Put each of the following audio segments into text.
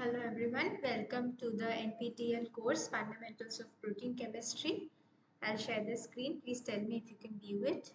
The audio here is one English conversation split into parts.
Hello everyone, welcome to the NPTEL course Fundamentals of Protein Chemistry. I'll share the screen. Please tell me if you can view it.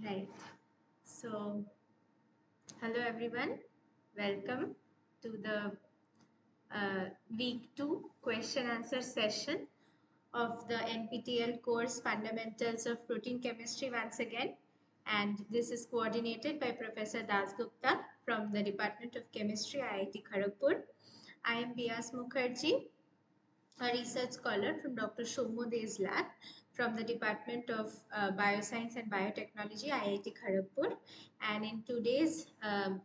Right. So, hello everyone, welcome to the week 2 question answer session of the NPTEL course Fundamentals of Protein Chemistry once again. And this is coordinated by Professor Das Gupta from the Department of Chemistry, IIT Kharagpur. I am Bias Mukherjee, a research scholar from Dr. Shomo De's lab from the Department of Bioscience and Biotechnology, IIT Kharagpur. And in today's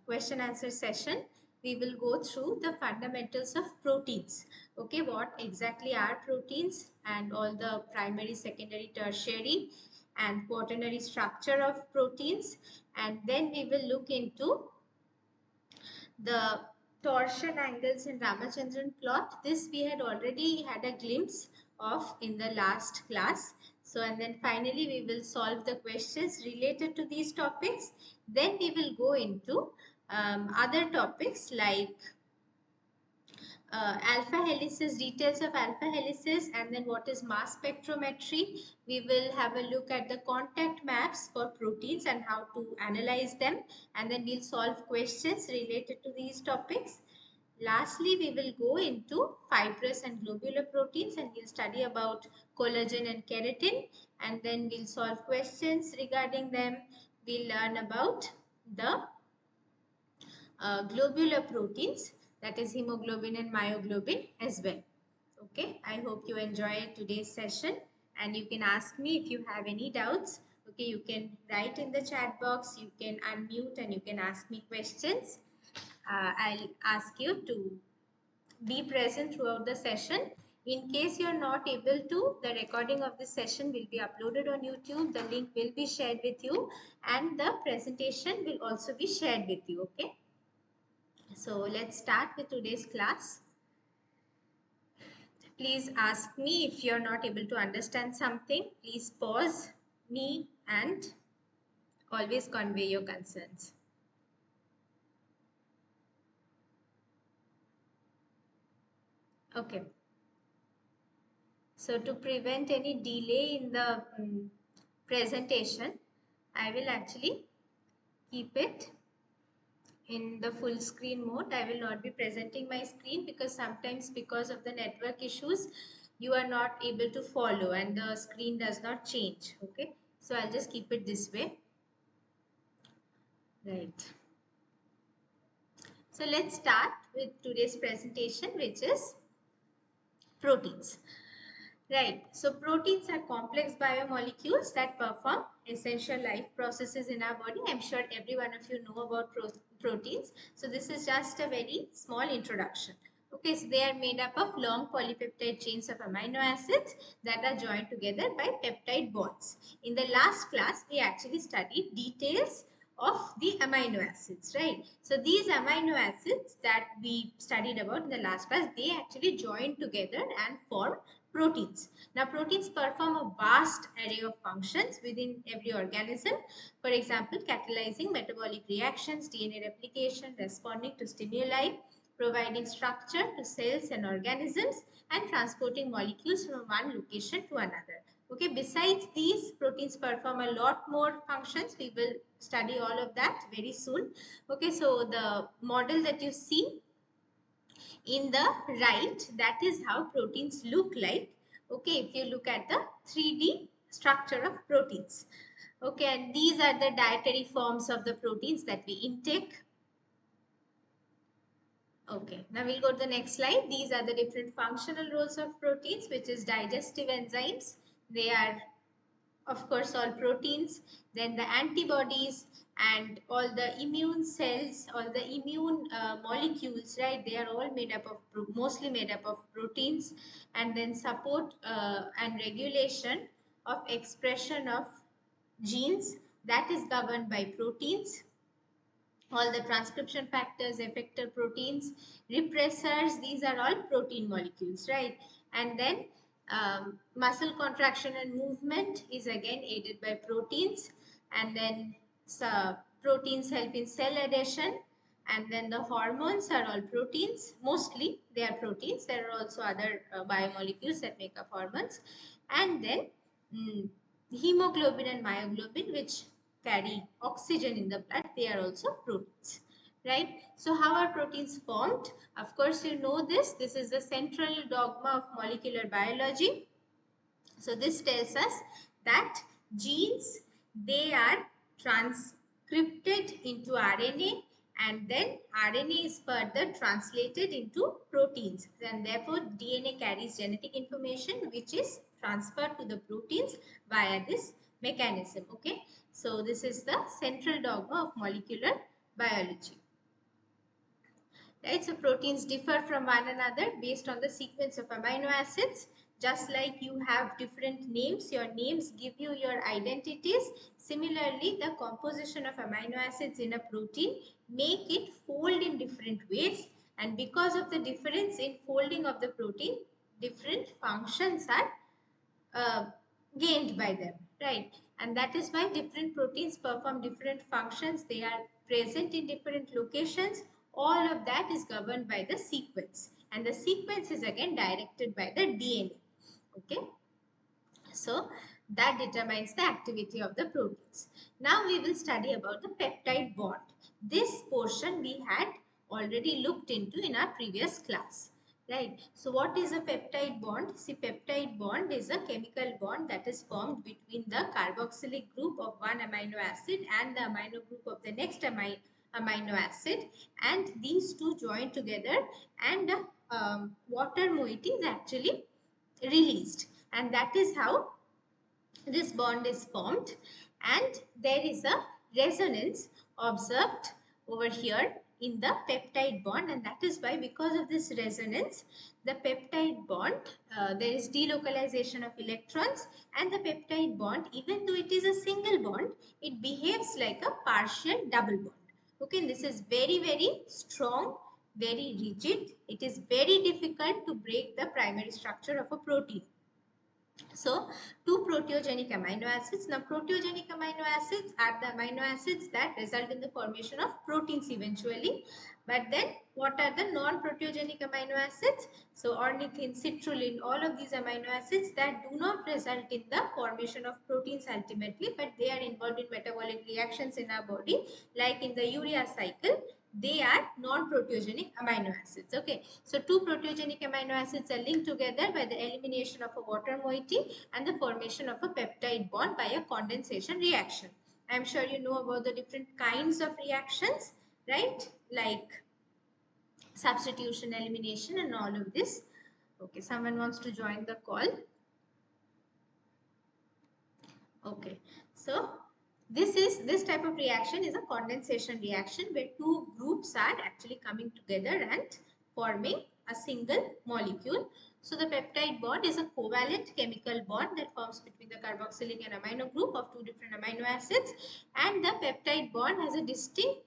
question answer session, we will go through the fundamentals of proteins. Okay, what exactly are proteins and all the primary, secondary, tertiary and quaternary structure of proteins. And then we will look into the torsion angles in Ramachandran plot. This we had already had a glimpse of in the last class. So, and then finally we will solve the questions related to these topics. Then we will go into other topics like alpha helices, details of alpha helices, and then what is mass spectrometry. We will have a look at the contact maps for proteins and how to analyze them, and then we'll solve questions related to these topics. Lastly, we will go into fibrous and globular proteins and we'll study about collagen and keratin, and then we'll solve questions regarding them. We'll learn about the globular proteins, that is hemoglobin and myoglobin as well. Okay, I hope you enjoyed today's session and you can ask me if you have any doubts. Okay, you can write in the chat box, you can unmute and you can ask me questions. I'll ask you to be present throughout the session. In case you're not able to, the recording of this session will be uploaded on YouTube. The link will be shared with you and the presentation will also be shared with you. Okay. So let's start with today's class. Please ask me if you're not able to understand something. Please pause me and always convey your concerns. Okay. So to prevent any delay in the presentation, I will actually keep it in the full screen mode. I will not be presenting my screen because sometimes because of the network issues, you are not able to follow and the screen does not change. Okay, so I'll just keep it this way. Right. So let's start with today's presentation, which is proteins. Right. So proteins are complex biomolecules that perform essential life processes in our body. I'm sure every one of you know about proteins. So this is just a very small introduction. Okay, so they are made up of long polypeptide chains of amino acids that are joined together by peptide bonds. In the last class, we actually studied details of the amino acids, right? So these amino acids that we studied about in the last class, they actually join together and form proteins. Now, proteins perform a vast array of functions within every organism. For example, catalyzing metabolic reactions, DNA replication, responding to stimuli, providing structure to cells and organisms, and transporting molecules from one location to another. Okay, besides these, proteins perform a lot more functions. We will study all of that very soon. Okay, so the model that you see in the right, that is how proteins look like. Okay, if you look at the 3D structure of proteins. Okay, and these are the dietary forms of the proteins that we intake. Okay, now we'll go to the next slide. These are the different functional roles of proteins, which is digestive enzymes. They are of course, all proteins, then the antibodies, and all the immune cells, all the immune molecules, right? They are all made up of, mostly made up of proteins, and then support and regulation of expression of genes, that is governed by proteins. All the transcription factors, effector proteins, repressors, these are all protein molecules, right? And then muscle contraction and movement is again aided by proteins. And then proteins help in cell adhesion. And then the hormones are all proteins, mostly they are proteins. There are also other biomolecules that make up hormones. And then mm, hemoglobin and myoglobin, which carry oxygen in the blood, they are also proteins, right? So how are proteins formed? Of course, you know this. This is the central dogma of molecular biology. So this tells us that genes, they are transcripted into RNA, and then RNA is further translated into proteins, and therefore DNA carries genetic information which is transferred to the proteins via this mechanism. Okay, so this is the central dogma of molecular biology. Right, so proteins differ from one another based on the sequence of amino acids. Just like you have different names, your names give you your identities. Similarly, the composition of amino acids in a protein make it fold in different ways, and because of the difference in folding of the protein, different functions are uh, gained by them, right? And that is why different proteins perform different functions. They are present in different locations. All of that is governed by the sequence, and the sequence is again directed by the DNA. Okay, so that determines the activity of the proteins. Now we will study about the peptide bond. This portion we had already looked into in our previous class. Right. So what is a peptide bond? See, peptide bond is a chemical bond that is formed between the carboxylic group of one amino acid and the amino group of the next amino acid, and these two join together, and water moiety is actually released, and that is how this bond is formed. And there is a resonance observed over here in the peptide bond, and that is why, because of this resonance, the peptide bond, there is delocalization of electrons, and the peptide bond, even though it is a single bond, it behaves like a partial double bond. Okay, this is very, very strong, very rigid. It is very difficult to break the primary structure of a protein. So, two proteogenic amino acids. Now, proteogenic amino acids are the amino acids that result in the formation of proteins eventually. But then, what are the non-proteogenic amino acids? So, ornithine, citrulline, all of these amino acids that do not result in the formation of proteins ultimately, but they are involved in metabolic reactions in our body, like in the urea cycle. They are non-proteogenic amino acids. Okay, so two proteogenic amino acids are linked together by the elimination of a water moiety and the formation of a peptide bond by a condensation reaction. I am sure you know about the different kinds of reactions, right? Like substitution, elimination, and all of this. Okay, someone wants to join the call. Okay, so this type of reaction is a condensation reaction where two groups are actually coming together and forming a single molecule. So the peptide bond is a covalent chemical bond that forms between the carboxylic and amino group of two different amino acids, and the peptide bond has a distinct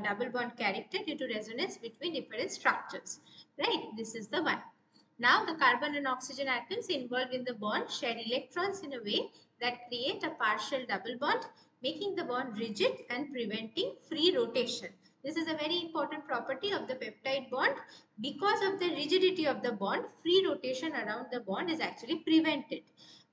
double bond character due to resonance between different structures. Right, this is the one. Now the carbon and oxygen atoms involved in the bond share electrons in a way that create a partial double bond, making the bond rigid and preventing free rotation. This is a very important property of the peptide bond. Because of the rigidity of the bond, free rotation around the bond is actually prevented.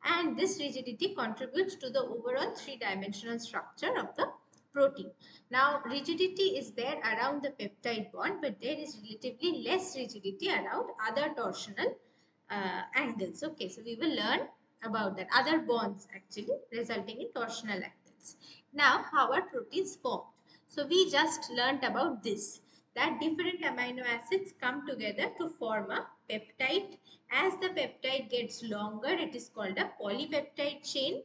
And this rigidity contributes to the overall three-dimensional structure of the protein. Now, rigidity is there around the peptide bond, but there is relatively less rigidity around other torsional angles. Okay, so we will learn about that. Other bonds actually resulting in torsional angles. Now, how are proteins formed? So, we just learnt about this, that different amino acids come together to form a peptide. As the peptide gets longer, it is called a polypeptide chain.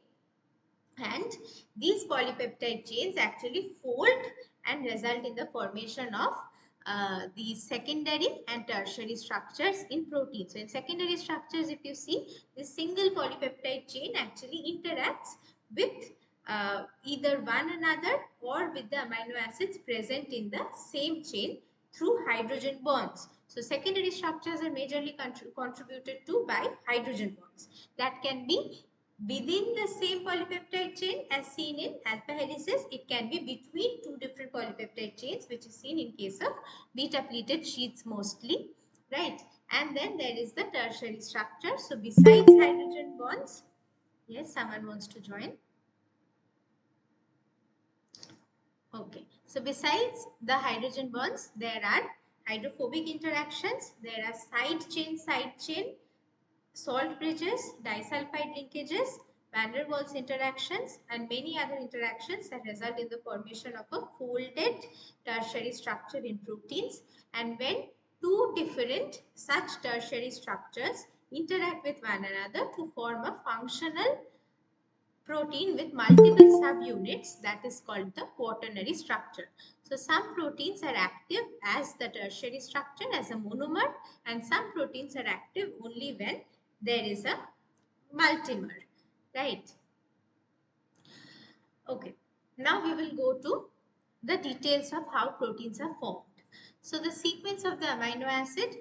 And these polypeptide chains actually fold and result in the formation of these secondary and tertiary structures in proteins. So in secondary structures, if you see, this single polypeptide chain actually interacts with either one another or with the amino acids present in the same chain through hydrogen bonds. So secondary structures are majorly contributed to by hydrogen bonds that can be within the same polypeptide chain as seen in alpha helices. It can be between two different polypeptide chains, which is seen in case of beta pleated sheets mostly, right? And then there is the tertiary structure. So besides hydrogen bonds, yes, someone wants to join. Okay, so besides the hydrogen bonds, there are hydrophobic interactions, there are side chain, salt bridges, disulfide linkages, van der Waals interactions, and many other interactions that result in the formation of a folded tertiary structure in proteins. And when two different such tertiary structures interact with one another to form a functional protein with multiple subunits, that is called the quaternary structure. So some proteins are active as the tertiary structure as a monomer, and some proteins are active only when there is a multimer, right? Okay, now we will go to the details of how proteins are formed. So the sequence of the amino acid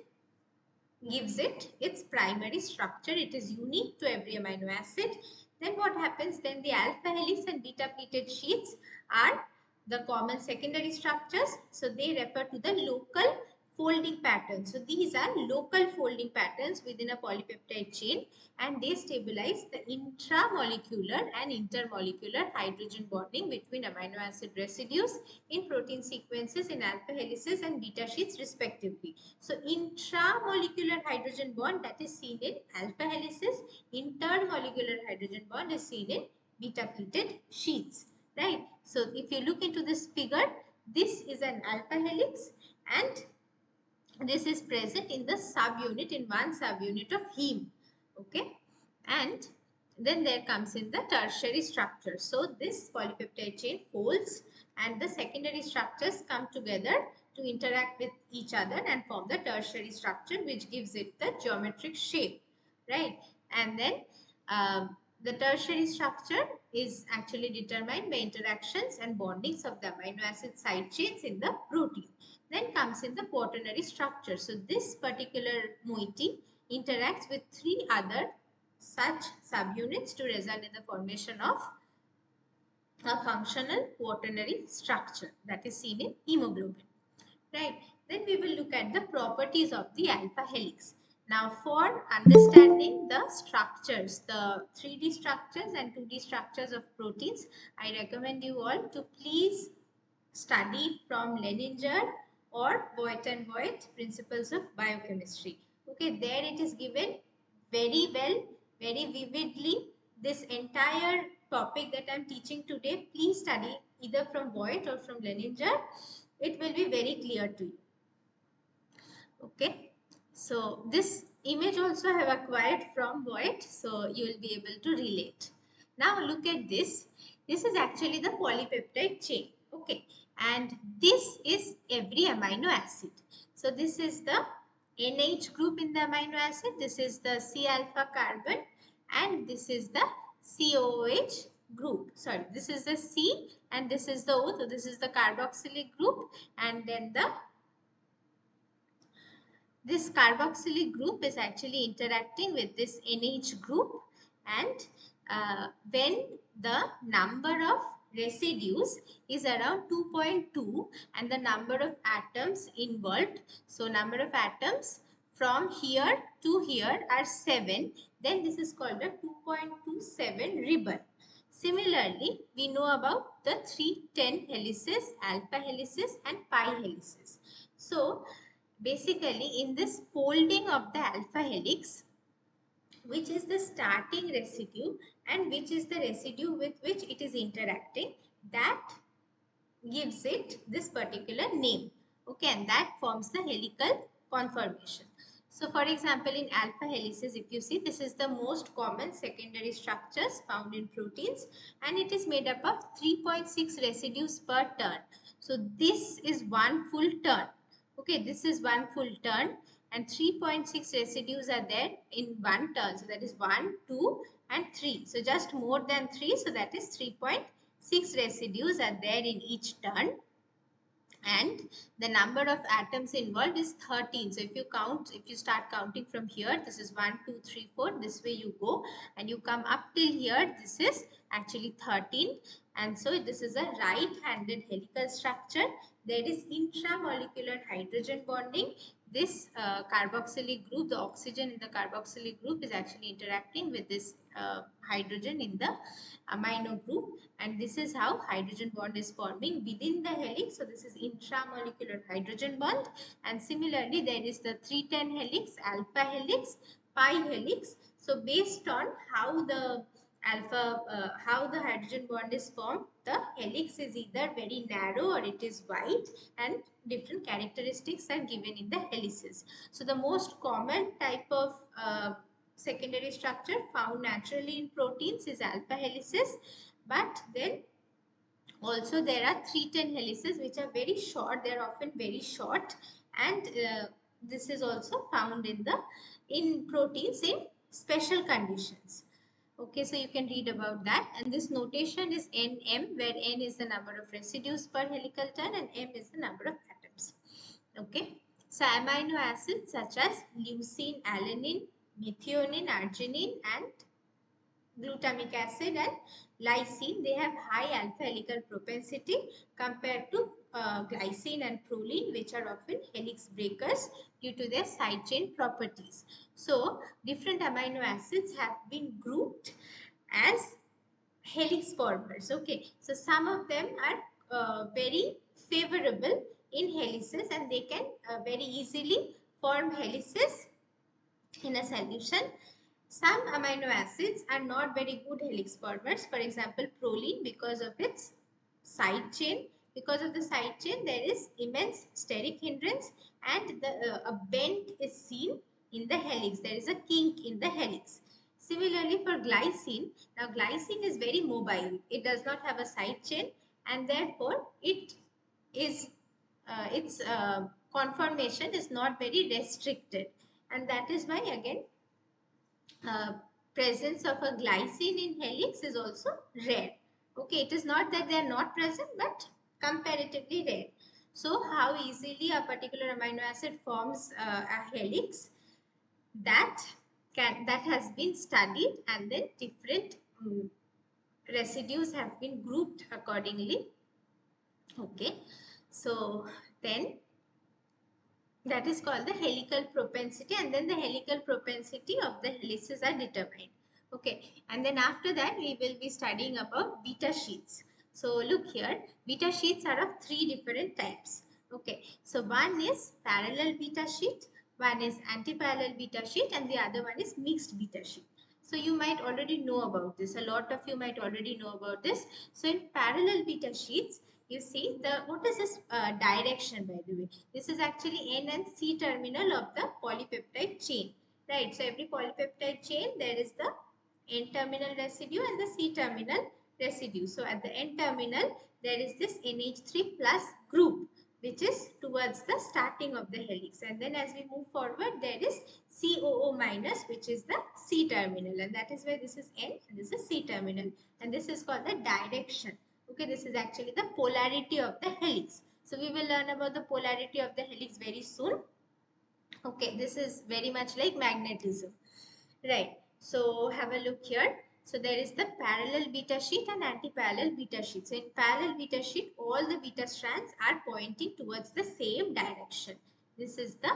gives it its primary structure. It is unique to every amino acid. Then what happens? Then the alpha helix and beta pleated sheets are the common secondary structures. So they refer to the local folding patterns. So these are local folding patterns within a polypeptide chain, and they stabilize the intramolecular and intermolecular hydrogen bonding between amino acid residues in protein sequences in alpha helices and beta sheets respectively. So intramolecular hydrogen bond, that is seen in alpha helices, intermolecular hydrogen bond is seen in beta pleated sheets, right? So if you look into this figure, this is an alpha helix and this is present in the subunit, in one subunit of heme, okay? And then there comes in the tertiary structure. So this polypeptide chain folds and the secondary structures come together to interact with each other and form the tertiary structure, which gives it the geometric shape, right? And then the tertiary structure is actually determined by interactions and bondings of the amino acid side chains in the protein. Then comes in the quaternary structure. So this particular moiety interacts with three other such subunits to result in the formation of a functional quaternary structure that is seen in hemoglobin, right? Then we will look at the properties of the alpha helix. Now for understanding the structures, the 3D structures and 2D structures of proteins, I recommend you all to please study from Leninger or Voigt and Voigt, Principles of Biochemistry. Okay, there it is given very well, very vividly. This entire topic that I am teaching today, please study either from Voigt or from Leninger. It will be very clear to you. Okay, so this image also I have acquired from Voigt, so you will be able to relate. Now look at this. This is actually the polypeptide chain. Okay, and this is every amino acid. So this is the NH group in the amino acid. This is the C alpha carbon, and this is the COOH group. Sorry, this is the C and this is the O. So this is the carboxylic group, and then this carboxylic group is actually interacting with this NH group, and when the number of residues is around 2.2 and the number of atoms involved, so number of atoms from here to here are 7, then this is called a 2.27 ribbon. Similarly, we know about the 310 helices, alpha helices and pi helices. So basically, in this folding of the alpha helix, which is the starting residue and which is the residue with which it is interacting, that gives it this particular name. Okay, and that forms the helical conformation. So for example, in alpha helices, if you see, this is the most common secondary structures found in proteins, and it is made up of 3.6 residues per turn. So this is one full turn. Okay, this is one full turn, and 3.6 residues are there in one turn. So that is 1, 2 and 3. So just more than 3. So that is 3.6 residues are there in each turn, and the number of atoms involved is 13. So if you start counting from here, this is 1 2 3 4, this way you go, and you come up till here, this is actually 13. And so this is a right-handed helical structure. There is intramolecular hydrogen bonding. This carboxylic group, the oxygen in the carboxylic group is actually interacting with this hydrogen in the amino group, and this is how hydrogen bond is forming within the helix. So this is intramolecular hydrogen bond, and similarly there is the 310 helix, alpha helix, pi helix. So based on how the how the hydrogen bond is formed, the helix is either very narrow or it is wide, and different characteristics are given in the helices. So the most common type of secondary structure found naturally in proteins is alpha helices, but then also there are 310 helices which are very short. They are often very short, and this is also found in proteins in special conditions. Okay, so you can read about that, and this notation is Nm, where N is the number of residues per helical turn and M is the number of atoms. Okay, so amino acids such as leucine, alanine, methionine, arginine and glutamic acid and lysine, they have high alpha helical propensity compared to glycine and proline, which are often helix breakers due to their side chain properties. So different amino acids have been grouped as helix formers. Okay, so some of them are very favorable in helices, and they can very easily form helices in a solution. Some amino acids are not very good helix formers. For example, proline, because of its side chain. Because of the side chain, there is immense steric hindrance, and a bend is seen in the helix. There is a kink in the helix. Similarly, for glycine, now glycine is very mobile. It does not have a side chain, and therefore its conformation is not very restricted, and that is why again uh, presence of a glycine in helix is also rare. Okay, it is not that they are not present, but comparatively rare. So how easily a particular amino acid forms a helix, that has been studied, and then different residues have been grouped accordingly. Okay, so then that is called the helical propensity, and then the helical propensity of the helices are determined. Okay, and then after that we will be studying about beta sheets. So look here, beta sheets are of three different types. Okay, so one is parallel beta sheet, one is antiparallel beta sheet, and the other one is mixed beta sheet. So you might already know about this. A lot of you might already know about this. So in parallel beta sheets, you see what is this direction, by the way? This is actually N and C terminal of the polypeptide chain, right? So every polypeptide chain, there is the N terminal residue and the C terminal residue. So at the N terminal, there is this NH3 plus group, which is towards the starting of the helix, and then as we move forward, there is COO minus, which is the C terminal, and that is why this is N and this is C terminal, and this is called the direction. Okay, this is actually the polarity of the helix. So we will learn about the polarity of the helix very soon. Okay, this is very much like magnetism, right? So have a look here. So there is the parallel beta sheet and anti-parallel beta sheet. So in parallel beta sheet, all the beta strands are pointing towards the same direction. This is the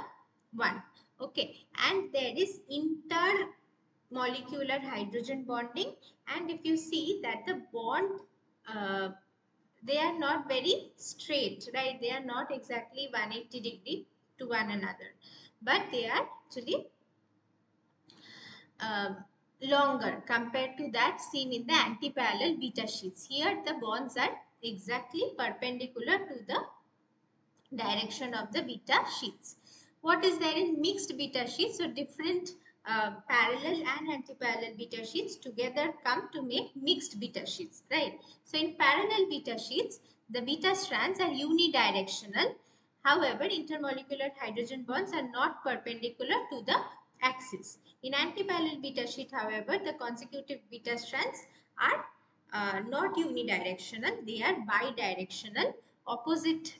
one. Okay, and there is intermolecular hydrogen bonding, and if you see that the bond uh, they are not very straight, right? They are not exactly 180-degree to one another, but they are actually uh, longer compared to that seen in the anti-parallel beta sheets. Here the bonds are exactly perpendicular to the direction of the beta sheets. What is there in mixed beta sheets? So different parallel and anti-parallel beta sheets together come to make mixed beta sheets, right? So in parallel beta sheets, the beta strands are unidirectional. However, intermolecular hydrogen bonds are not perpendicular to the axis. In antiparallel beta sheet, however, the consecutive beta strands are not unidirectional, they are bidirectional, opposite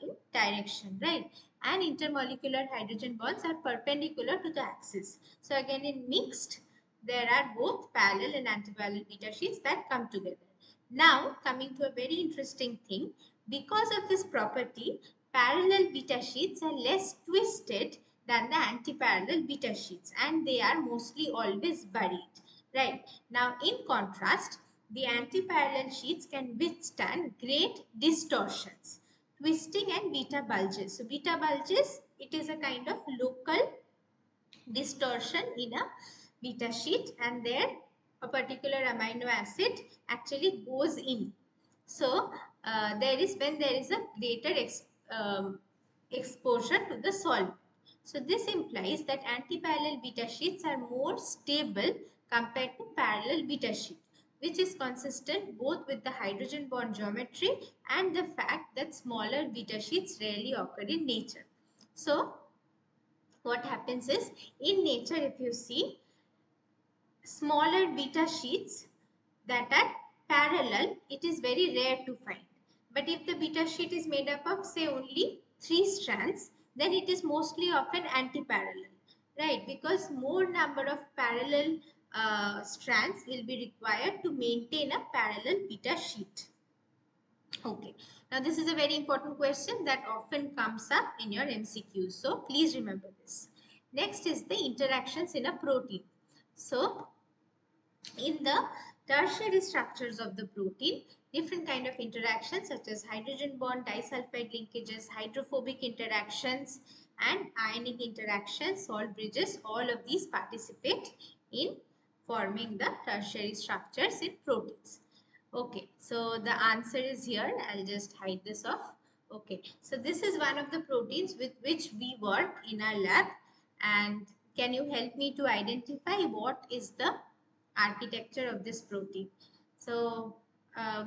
in direction, right? And intermolecular hydrogen bonds are perpendicular to the axis. So again, in mixed, there are both parallel and antiparallel beta sheets that come together. Now, coming to a very interesting thing, because of this property, parallel beta sheets are less twisted than the antiparallel beta sheets, and they are mostly always buried, right? Now, in contrast, the antiparallel sheets can withstand great distortions, twisting and beta bulges. So, beta bulges, it is a kind of local distortion in a beta sheet, and there a particular amino acid actually goes in. So there is when there is a greater exposure to the solvent. So this implies that antiparallel beta sheets are more stable compared to parallel beta sheet, which is consistent both with the hydrogen bond geometry and the fact that smaller beta sheets rarely occur in nature. So what happens is, in nature, if you see smaller beta sheets that are parallel, it is very rare to find. But if the beta sheet is made up of say only 3 strands, then it is mostly often anti-parallel, right? Because more number of parallel strands will be required to maintain a parallel beta sheet. Okay, now this is a very important question that often comes up in your MCQs. So please remember this. Next is the interactions in a protein. So in the tertiary structures of the protein, different kind of interactions such as hydrogen bond, disulfide linkages, hydrophobic interactions and ionic interactions, salt bridges, all of these participate in forming the tertiary structures in proteins. Okay, so the answer is here. I'll just hide this off. Okay, so this is one of the proteins with which we work in our lab. And can you help me to identify what is the architecture of this protein? So,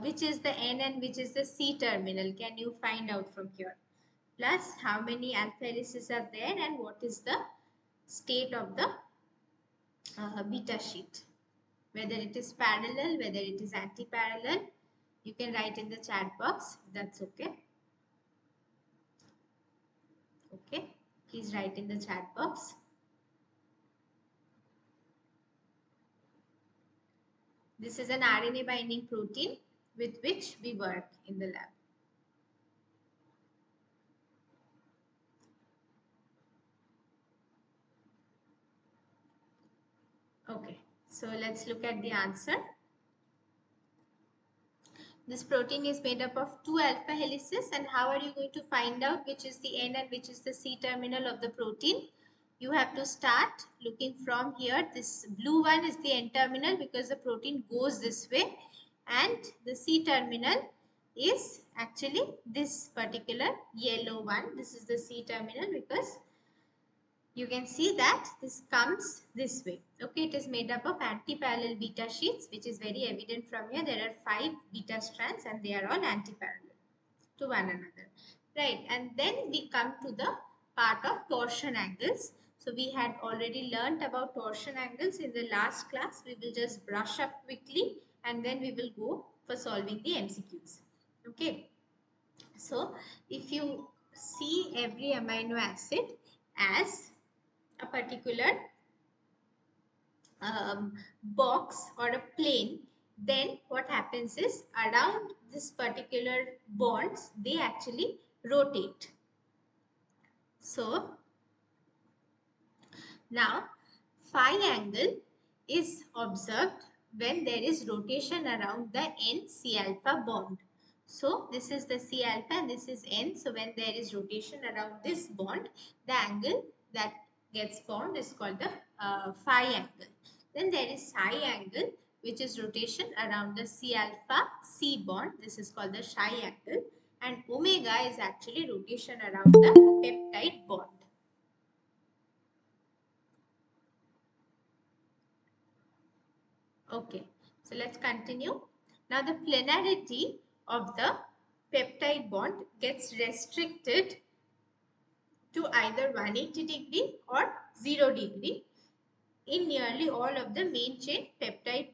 which is the N and which is the C terminal? Can you find out from here? Plus, how many alpha helices are there and what is the state of the beta sheet? Whether it is parallel, whether it is anti-parallel, you can write in the chat box. That's okay. Okay, please write in the chat box. This is an RNA binding protein with which we work in the lab. Okay, so let's look at the answer. This protein is made up of 2 alpha helices, and how are you going to find out which is the N and which is the C terminal of the protein? You have to start looking from here. This blue one is the N terminal because the protein goes this way, and the C terminal is actually this particular yellow one. This is the C terminal because you can see that this comes this way. Okay, it is made up of anti-parallel beta sheets, which is very evident from here. There are 5 beta strands and they are all anti-parallel to one another. Right, and then we come to the part of torsion angles. So we had already learnt about torsion angles in the last class. We will just brush up quickly and then we will go for solving the MCQs. Okay, so if you see every amino acid as a particular box or a plane, then what happens is around this particular bonds, they actually rotate. So now phi angle is observed when there is rotation around the N C alpha bond. So this is the C alpha and this is N. So when there is rotation around this bond, the angle that gets formed is called the phi angle. Then there is psi angle, which is rotation around the C alpha C bond. This is called the psi angle. And omega is actually rotation around the peptide bond. Okay, so let's continue. Now the planarity of the peptide bond gets restricted to either 180 degree or 0 degree in nearly all of the main chain peptide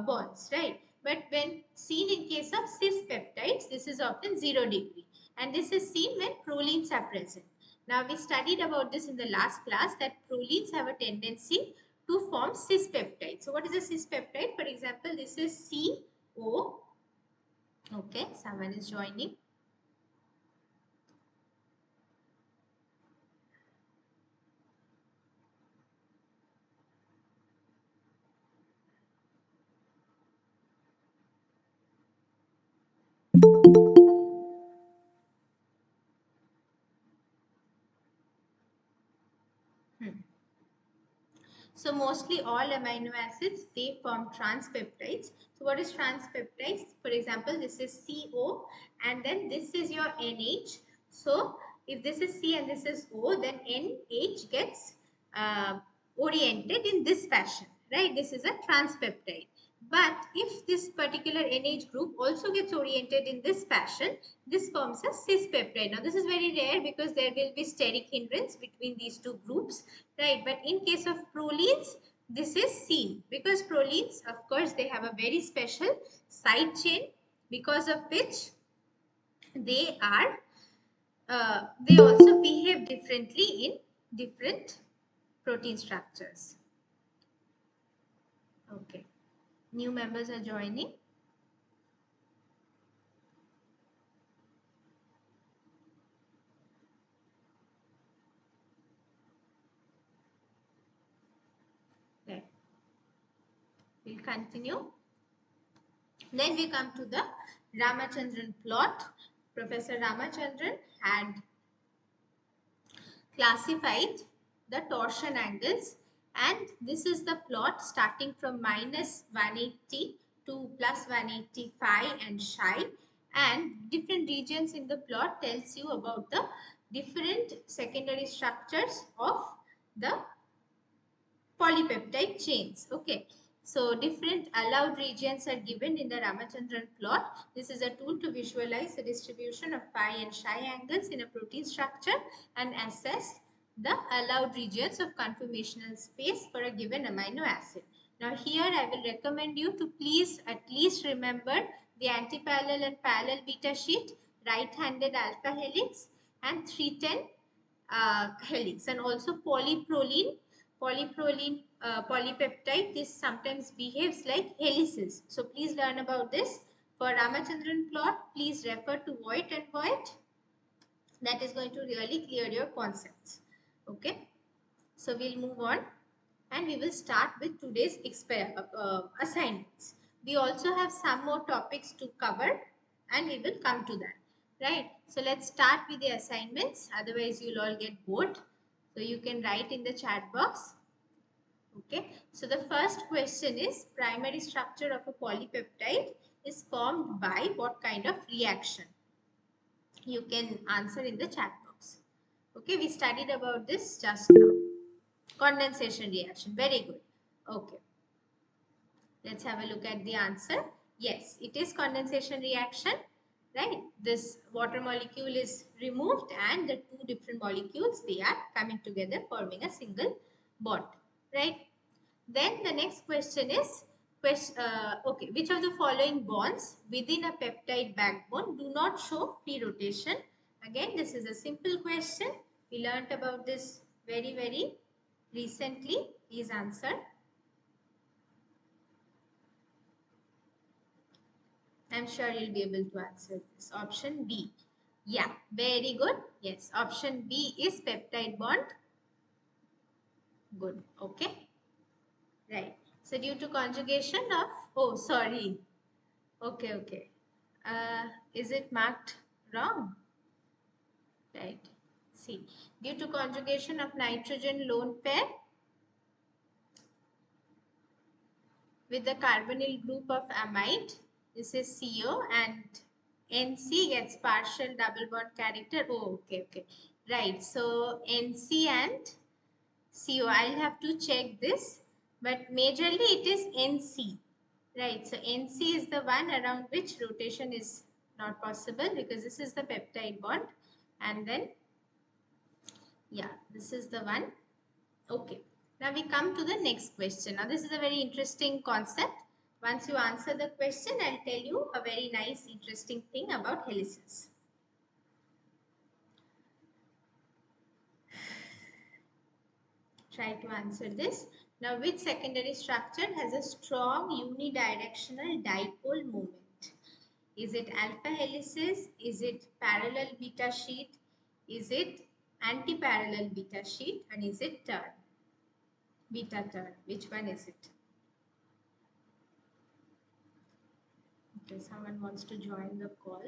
bonds, right? But when seen in case of cis peptides, this is often 0 degree, and this is seen when prolines are present. Now we studied about this in the last class that prolines have a tendency to form cis peptides. So what is a cis peptide? For example, this is CO. Okay, someone is joining. Hmm. So mostly all amino acids, they form transpeptides. So what is transpeptides? For example, this is CO and then this is your NH. So if this is C and this is O, then NH gets oriented in this fashion, right? This is a transpeptide. But if this particular NH group also gets oriented in this fashion, this forms a cis peptide. Now this is very rare because there will be steric hindrance between these two groups, right? But in case of prolines, this is seen because prolines, of course, they have a very special side chain because of which they are they also behave differently in different protein structures. Okay, new members are joining. Right. We'll continue. Then we come to the Ramachandran plot. Professor Ramachandran had classified the torsion angles, and this is the plot starting from minus 180 to plus 185 and shy, and different regions in the plot tells you about the different secondary structures of the polypeptide chains. Okay, so different allowed regions are given in the Ramachandran plot. This is a tool to visualize the distribution of pi and psi angles in a protein structure and assess the allowed regions of conformational space for a given amino acid. Now here I will recommend you to please at least remember the antiparallel and parallel beta sheet, right-handed alpha helix and 310 helix, and also polypeptide, this sometimes behaves like helices. So please learn about this. For Ramachandran plot, please refer to Voigt and Voigt. That is going to really clear your concepts. Okay. So we'll move on and we will start with today's assignments. We also have some more topics to cover and we will come to that. Right. So let's start with the assignments. Otherwise, you'll all get bored. So you can write in the chat box. Okay, so the first question is primary structure of a polypeptide is formed by what kind of reaction? You can answer in the chat box. Okay, we studied about this just now. Condensation reaction, very good. Okay, let's have a look at the answer. Yes, it is condensation reaction, right? This water molecule is removed and the two different molecules, they are coming together forming a single bond, right? Then the next question is, okay, which of the following bonds within a peptide backbone do not show free rotation? Again, this is a simple question. We learnt about this very recently. Please answer. I'm sure you'll be able to answer this. Option B. Yeah, very good. Yes, option B is peptide bond. Good. Okay. Right. So due to conjugation of, oh, sorry. Okay. Is it marked wrong? Right. See, due to conjugation of nitrogen lone pair with the carbonyl group of amide, this is CO, and NC gets partial double bond character. Oh, okay. Right. So NC and CO, I'll have to check this, but majorly it is NC. Right, so NC is the one around which rotation is not possible because this is the peptide bond. And then, yeah, this is the one. Okay, now we come to the next question. Now, this is a very interesting concept. Once you answer the question, I'll tell you a very nice, interesting thing about helices. Try to answer this. Now, which secondary structure has a strong unidirectional dipole moment? Is it alpha helices? Is it parallel beta sheet? Is it anti-parallel beta sheet? And is it turn? Beta turn. Which one is it? Okay, someone wants to join the call.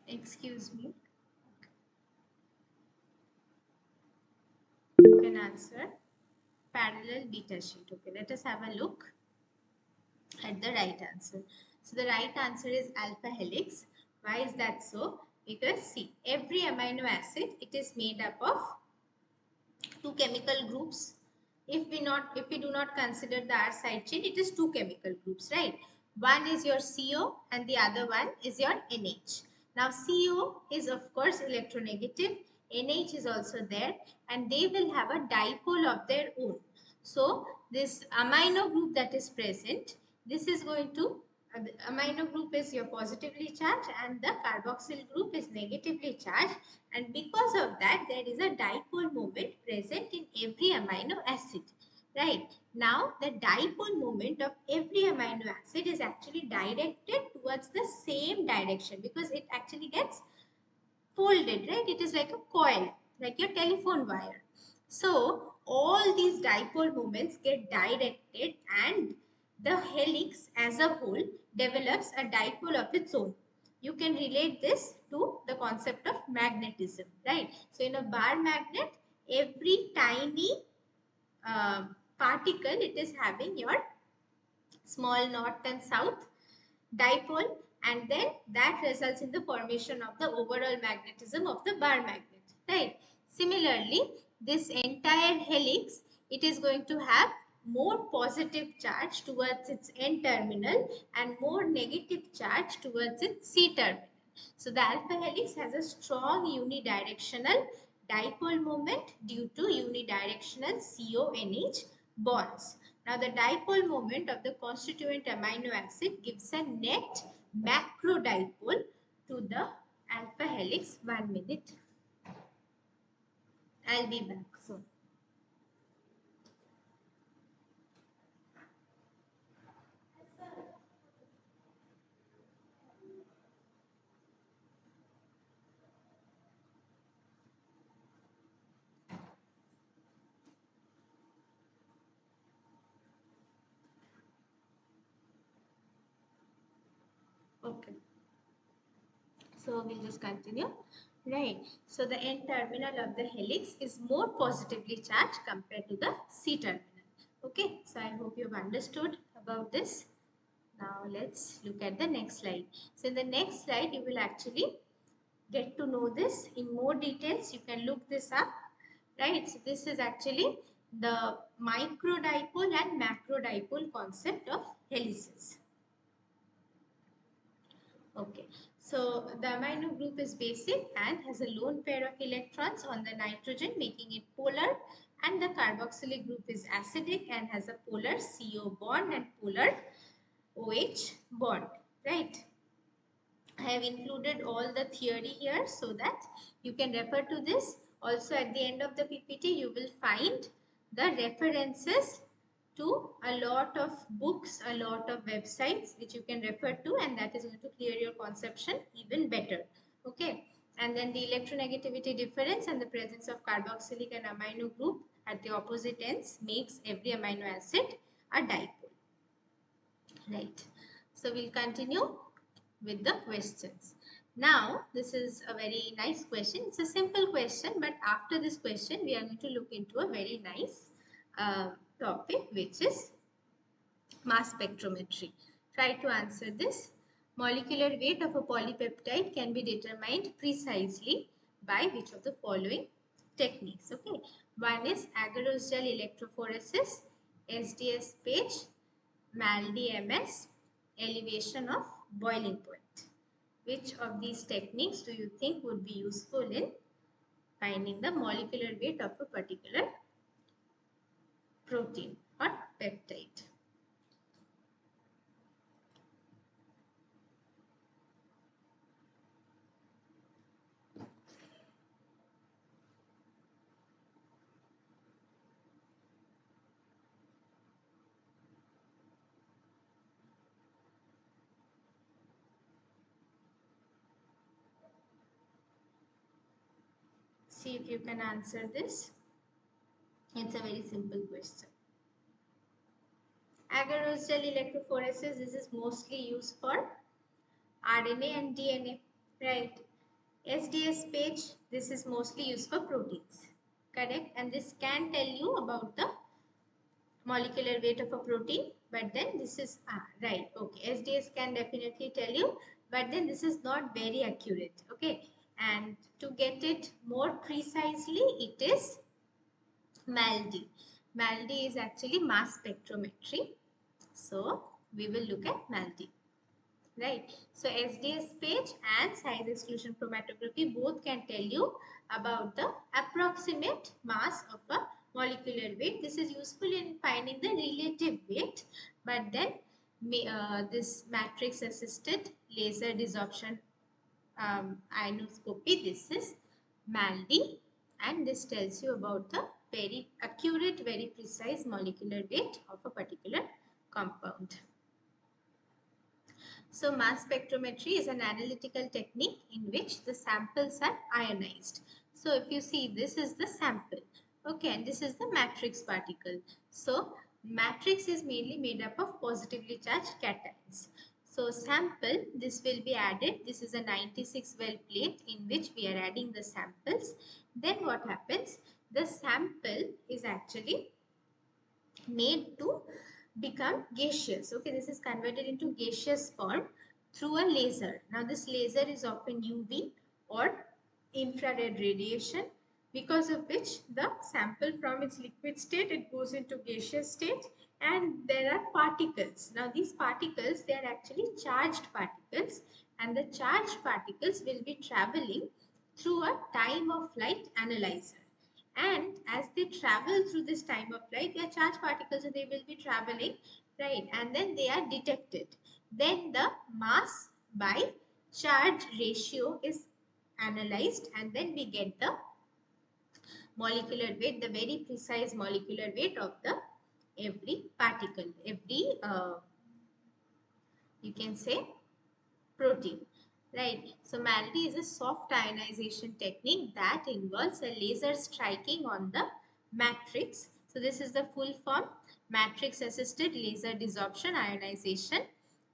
Excuse me. You can answer parallel beta sheet. Okay, let us have a look at the right answer. So the right answer is alpha helix. Why is that so? Because see, every amino acid, it is made up of two chemical groups. If we do not consider the R side chain, it is two chemical groups, right? One is your CO and the other one is your NH. Now CO is of course electronegative, NH is also there, and they will have a dipole of their own. So this amino group that is present, this is going to the amino group is your positively charged and the carboxyl group is negatively charged, and because of that there is a dipole moment present in every amino acid. Right, now the dipole moment of every amino acid is actually directed towards the same direction because it actually gets folded, right? It is like a coil, like your telephone wire. So all these dipole moments get directed and the helix as a whole develops a dipole of its own. You can relate this to the concept of magnetism, right? So in a bar magnet, every tiny particle, it is having your small north and south dipole, and then that results in the formation of the overall magnetism of the bar magnet, right? Similarly, this entire helix, it is going to have more positive charge towards its N terminal and more negative charge towards its C terminal. So the alpha helix has a strong unidirectional dipole moment due to unidirectional CONH bonds. Now the dipole moment of the constituent amino acid gives a net macro dipole to the alpha helix. 1 minute. I'll be back soon. Okay. So we'll just continue. Right. So the N terminal of the helix is more positively charged compared to the C terminal. Okay. So I hope you've understood about this. Now let's look at the next slide. So in the next slide, you will actually get to know this in more details. You can look this up, right? So this is actually the microdipole and macrodipole concept of helices. Okay, so the amino group is basic and has a lone pair of electrons on the nitrogen, making it polar, and the carboxylic group is acidic and has a polar CO bond and polar OH bond, right? I have included all the theory here so that you can refer to this. Also at the end of the PPT, you will find the references to a lot of books, a lot of websites which you can refer to, and that is going to clear your conception even better. Okay. And then the electronegativity difference and the presence of carboxylic and amino group at the opposite ends makes every amino acid a dipole. Right. So we'll continue with the questions. Now, this is a very nice question. It's a simple question, but after this question, we are going to look into a very nice topic, which is mass spectrometry. Try to answer this. Molecular weight of a polypeptide can be determined precisely by which of the following techniques. Okay, one is agarose gel electrophoresis, SDS page, MALDI MS, elevation of boiling point. Which of these techniques do you think would be useful in finding the molecular weight of a particular protein or peptide? See if you can answer this. It's a very simple question. Agarose gel electrophoresis, this is mostly used for RNA and DNA, right? SDS page, this is mostly used for proteins, correct? And this can tell you about the molecular weight of a protein, but then this is, right, okay. SDS can definitely tell you, but then this is not very accurate, okay? And to get it more precisely, it is MALDI. MALDI is actually mass spectrometry. So we will look at MALDI. Right. So SDS page and size exclusion chromatography both can tell you about the approximate mass of a molecular weight. This is useful in finding the relative weight, but then this matrix assisted laser desorption ionoscopy, this is MALDI, and this tells you about the very accurate, very precise molecular weight of a particular compound. So mass spectrometry is an analytical technique in which the samples are ionized. So if you see, this is the sample, okay, and this is the matrix particle. So matrix is mainly made up of positively charged cations. So sample, this will be added. This is a 96 well plate in which we are adding the samples. Then what happens? The sample is actually made to become gaseous. Okay, this is converted into gaseous form through a laser. Now this laser is often UV or infrared radiation, because of which the sample from its liquid state, it goes into gaseous state, and there are particles. Now these particles, they are actually charged particles, and the charged particles will be traveling through a time of flight analyzer. And as they travel through this time of flight, they are charged particles, so they will be traveling, right? And then they are detected. Then the mass by charge ratio is analyzed, and then we get the molecular weight, the very precise molecular weight of the every particle, every you can say protein, right? So MALDI is a soft ionization technique that involves a laser striking on the matrix. So this is the full form, matrix assisted laser desorption ionization,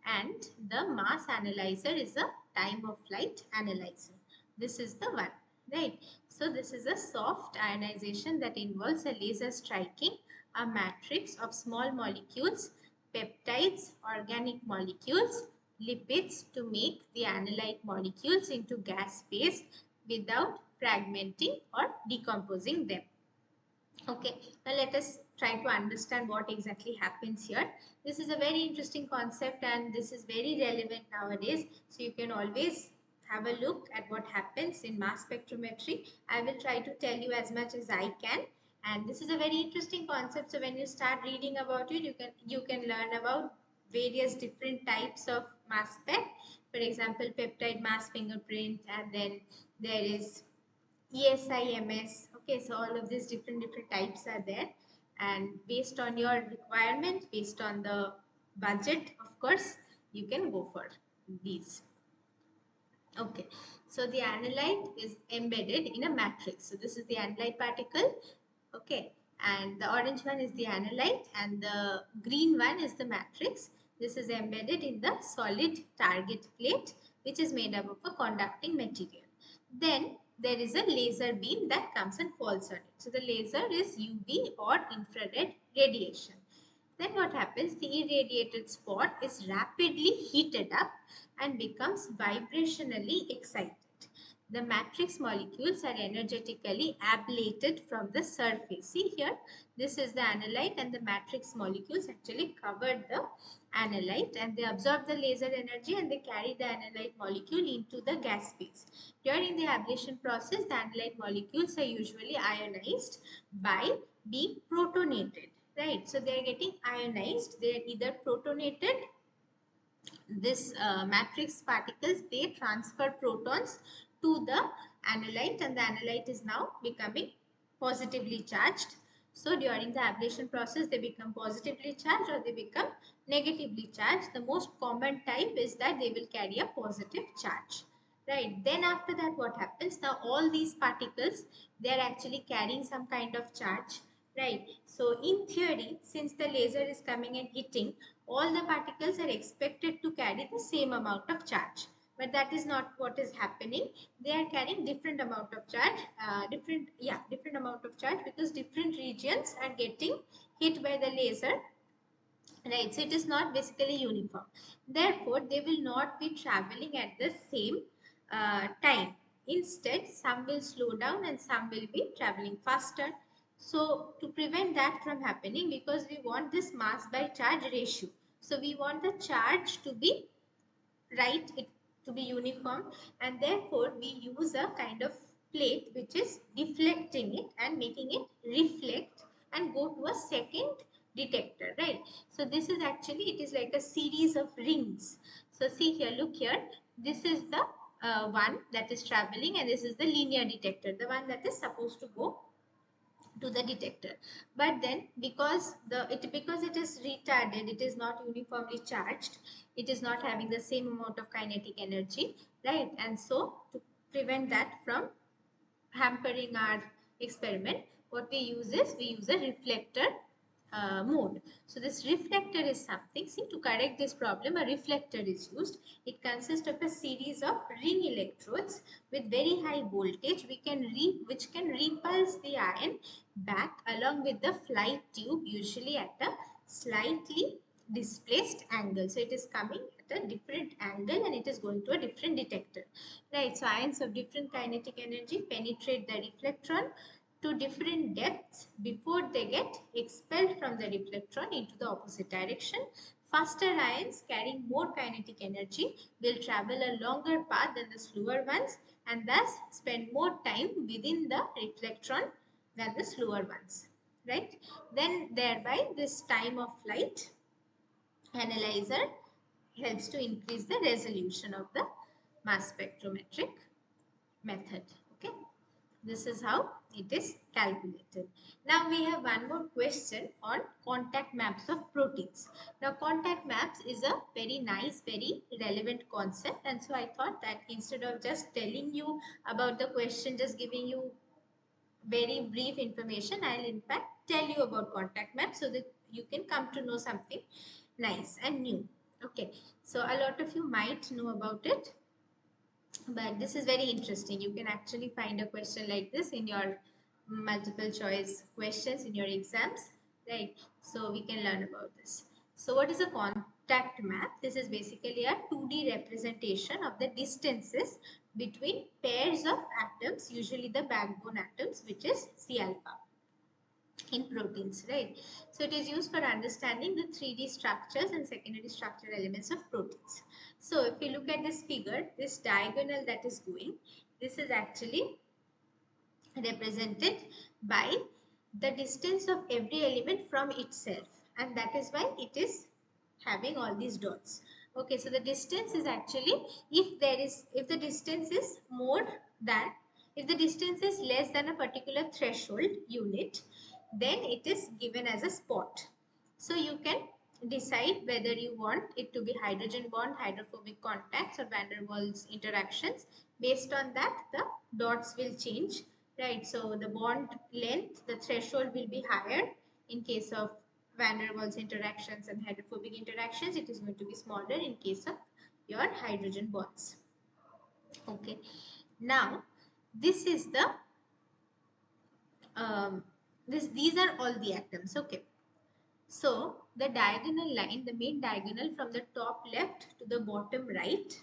and the mass analyzer is a time of flight analyzer. This is the one, right? So this is a soft ionization that involves a laser striking a matrix of small molecules, peptides, organic molecules, lipids to make the analyte molecules into gas phase without fragmenting or decomposing them. Okay, now let us try to understand what exactly happens here. This is a very interesting concept, and this is very relevant nowadays. So you can always have a look at what happens in mass spectrometry. I will try to tell you as much as I can. And this is a very interesting concept. So when you start reading about it, you can learn about various different types of mass spec. For example, peptide mass fingerprint, and then there is ESIMS. Okay, so all of these different types are there, and based on your requirement, based on the budget, of course, you can go for these. Okay, so the analyte is embedded in a matrix. So this is the analyte particle. Okay, and the orange one is the analyte, and the green one is the matrix. This is embedded in the solid target plate, which is made up of a conducting material. Then there is a laser beam that comes and falls on it. So the laser is UV or infrared radiation. Then what happens? The irradiated spot is rapidly heated up and becomes vibrationally excited. The matrix molecules are energetically ablated from the surface. See here, this is the analyte and the matrix molecules actually covered the analyte, and they absorb the laser energy and they carry the analyte molecule into the gas phase. During the ablation process, the analyte molecules are usually ionized by being protonated. Right, so they are getting ionized. They are either protonated. This matrix particles, they transfer protons to the analyte, and the analyte is now becoming positively charged. So during the ablation process, they become positively charged or they become negatively charged. The most common type is that they will carry a positive charge. Right, then after that what happens? Now all these particles, they are actually carrying some kind of charge. Right, so in theory, since the laser is coming and hitting, all the particles are expected to carry the same amount of charge, but that is not what is happening. They are carrying different amount of charge, different amount of charge, because different regions are getting hit by the laser. Right, so it is not basically uniform. Therefore, they will not be traveling at the same time. Instead, some will slow down and some will be traveling faster. So, to prevent that from happening, because we want this mass by charge ratio, so we want the charge to be right, it to be uniform, and therefore we use a kind of plate which is deflecting it and making it reflect and go to a second detector. Right, so this is actually, it is like a series of rings. So see here, look here, this is the one that is traveling, and this is the linear detector, the one that is supposed to go to the detector. But then because it is retarded, it is not uniformly charged, it is not having the same amount of kinetic energy, right? And so to prevent that from hampering our experiment, what we use is we use a reflector mode. So this reflector is something, see, to correct this problem, a reflector is used. It consists of a series of ring electrodes with very high voltage which can repulse the ion back along with the flight tube, usually at a slightly displaced angle. So it is coming at a different angle and it is going to a different detector. Right, so ions of different kinetic energy penetrate the reflectron to different depths before they get expelled from the reflectron into the opposite direction. Faster ions carrying more kinetic energy will travel a longer path than the slower ones and thus spend more time within the reflectron than the slower ones. Right? Then thereby this time of flight analyzer helps to increase the resolution of the mass spectrometric method. Okay, this is how it is calculated. Now we have one more question on contact maps of proteins. Now contact maps is a very nice, very relevant concept, and so I thought that instead of just telling you about the question, just giving you very brief information, I'll in fact tell you about contact maps so that you can come to know something nice and new. Okay, so a lot of you might know about it, but this is very interesting. You can actually find a question like this in your multiple choice questions in your exams, right? So we can learn about this. So what is a contact map? This is basically a 2D representation of the distances between pairs of atoms, usually the backbone atoms, which is C alpha in proteins, right? So it is used for understanding the 3D structures and secondary structure elements of proteins. So if you look at this figure, this diagonal that is going, this is actually represented by the distance of every element from itself, and that is why it is having all these dots. Okay, so the distance is actually, if the distance is more than, if the distance is less than a particular threshold unit, then it is given as a spot. So you can decide whether you want it to be hydrogen bond, hydrophobic contacts, or van der Waals interactions. Based on that, the dots will change, right? So the bond length, the threshold will be higher in case of van der Waals interactions and hydrophobic interactions. It is going to be smaller in case of your hydrogen bonds. Okay, now this is the these are all the atoms. Okay, so the diagonal line, the main diagonal from the top left to the bottom right,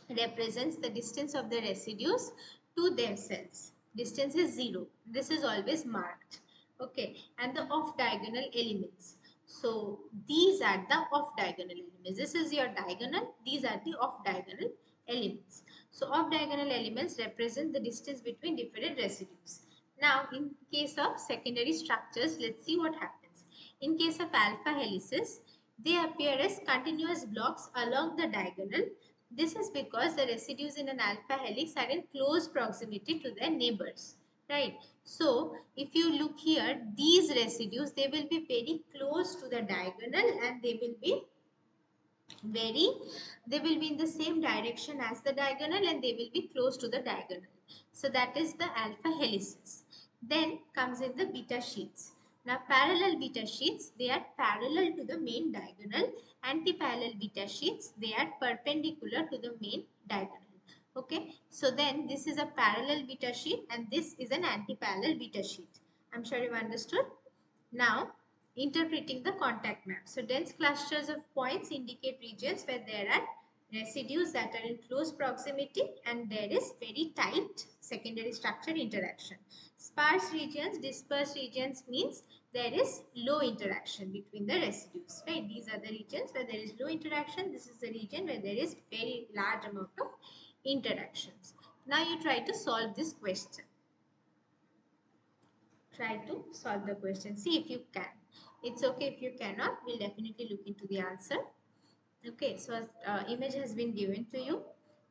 represents the distance of the residues to themselves. Distance is 0. This is always marked. Okay, and the off diagonal elements. So these are the off diagonal elements. This is your diagonal. These are the off diagonal elements. So off diagonal elements represent the distance between different residues. Now in case of secondary structures, let's see what happens. In case of alpha helices, they appear as continuous blocks along the diagonal. This is because the residues in an alpha helix are in close proximity to their neighbors, right? So, if you look here, these residues, they will be very close to the diagonal and they will be in the same direction as the diagonal and they will be close to the diagonal. So that is the alpha helices. Then comes in the beta sheets. Now parallel beta sheets, they are parallel to the main diagonal. Anti-parallel beta sheets, they are perpendicular to the main diagonal. Okay, so then this is a parallel beta sheet and this is an anti-parallel beta sheet. I'm sure you've understood. Now, interpreting the contact map. So, dense clusters of points indicate regions where there are residues that are in close proximity and there is very tight secondary structure interaction. Sparse regions, dispersed regions means there is low interaction between the residues, right? These are the regions where there is low interaction. This is the region where there is very large amount of interactions. Now, you try to solve this question. Try to solve the question. See if you can. It's okay if you cannot. We'll definitely look into the answer. Okay, so image has been given to you.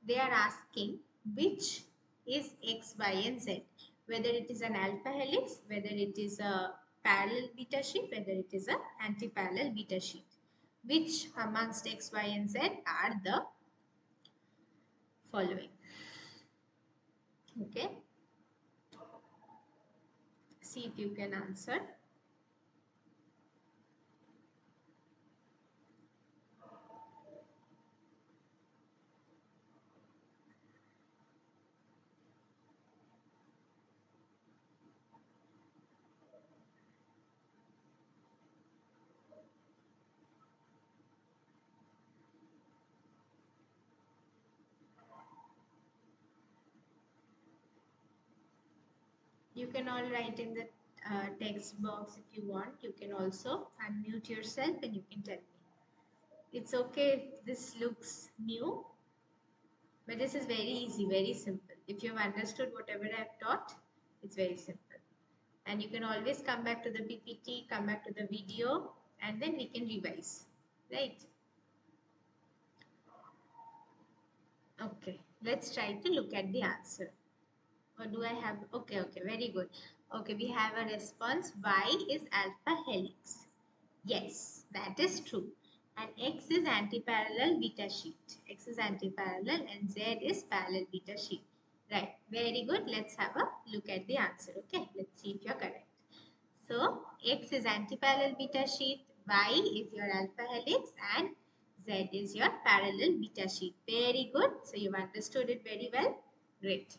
They are asking which is X, Y and Z. Whether it is an alpha helix, whether it is a parallel beta sheet, whether it is an anti-parallel beta sheet. Which amongst X, Y and Z are the following. Okay. See if you can answer. You can all write in the text box if you want. You can also unmute yourself and you can tell me. It's okay if this looks new, but this is very easy, very simple. If you have understood whatever I have taught, it's very simple. And you can always come back to the PPT, come back to the video, and then we can revise, right? Okay, let's try to look at the answer. Or do I have, okay, very good. Okay, we have a response, Y is alpha helix. Yes, that is true. And X is anti-parallel beta sheet. X is anti-parallel and Z is parallel beta sheet. Right, very good. Let's have a look at the answer. Okay, let's see if you're correct. So, X is anti-parallel beta sheet, Y is your alpha helix and Z is your parallel beta sheet. Very good. So, you've understood it very well. Great.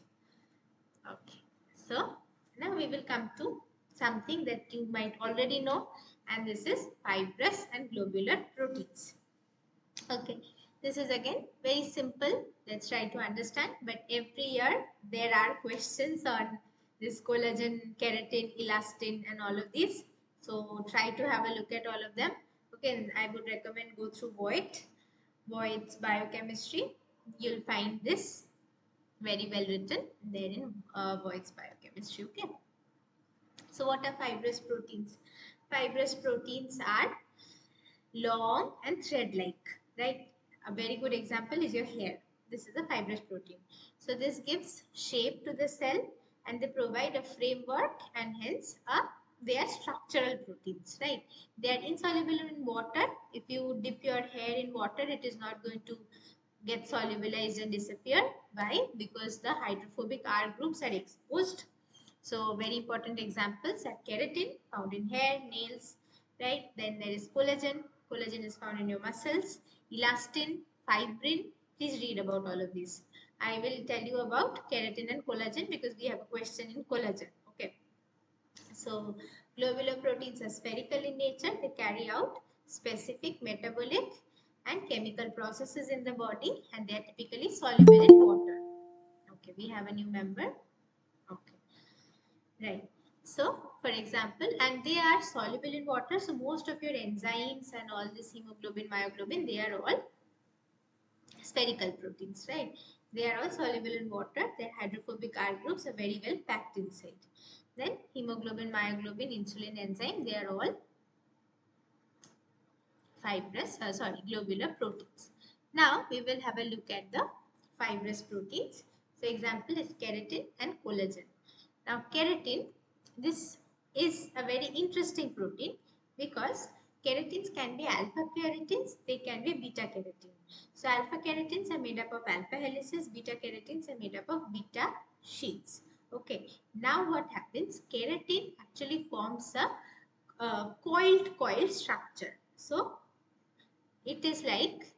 Okay, so now we will come to something that you might already know, and this is fibrous and globular proteins. Okay, this is again very simple. Let's try to understand, but every year there are questions on this collagen, keratin, elastin and all of these. So try to have a look at all of them. Okay, I would recommend go through Voigt's biochemistry. You'll find this very well written there in Voigt's biochemistry. Okay. So what are fibrous proteins? Fibrous proteins are long and thread-like, right? A very good example is your hair. This is a fibrous protein. So this gives shape to the cell and they provide a framework and hence they are structural proteins, right? They are insoluble in water. If you dip your hair in water, it is not going to get solubilized and disappear. Why? Because the hydrophobic R groups are exposed. So very important examples are keratin found in hair, nails, right? Then there is collagen. Collagen is found in your muscles. Elastin, fibrin. Please read about all of these. I will tell you about keratin and collagen because we have a question in collagen. Okay. So Globular proteins are spherical in nature. They carry out specific metabolic and chemical processes in the body, and they are typically soluble in water. Okay, we have a new member. Okay, right. So, for example, and they are soluble in water. So, most of your enzymes and all this hemoglobin, myoglobin, they are all spherical proteins, right? They are all soluble in water. Their hydrophobic R groups are very well packed inside. Then hemoglobin, myoglobin, insulin enzyme, they are all globular proteins. Now we will have a look at the fibrous proteins. So example is keratin and collagen. Now keratin, this is a very interesting protein because keratins can be alpha keratins, they can be beta keratin. So alpha keratins are made up of alpha helices, beta keratins are made up of beta sheets. Okay, now what happens? Keratin actually forms a coiled coil structure. So it is like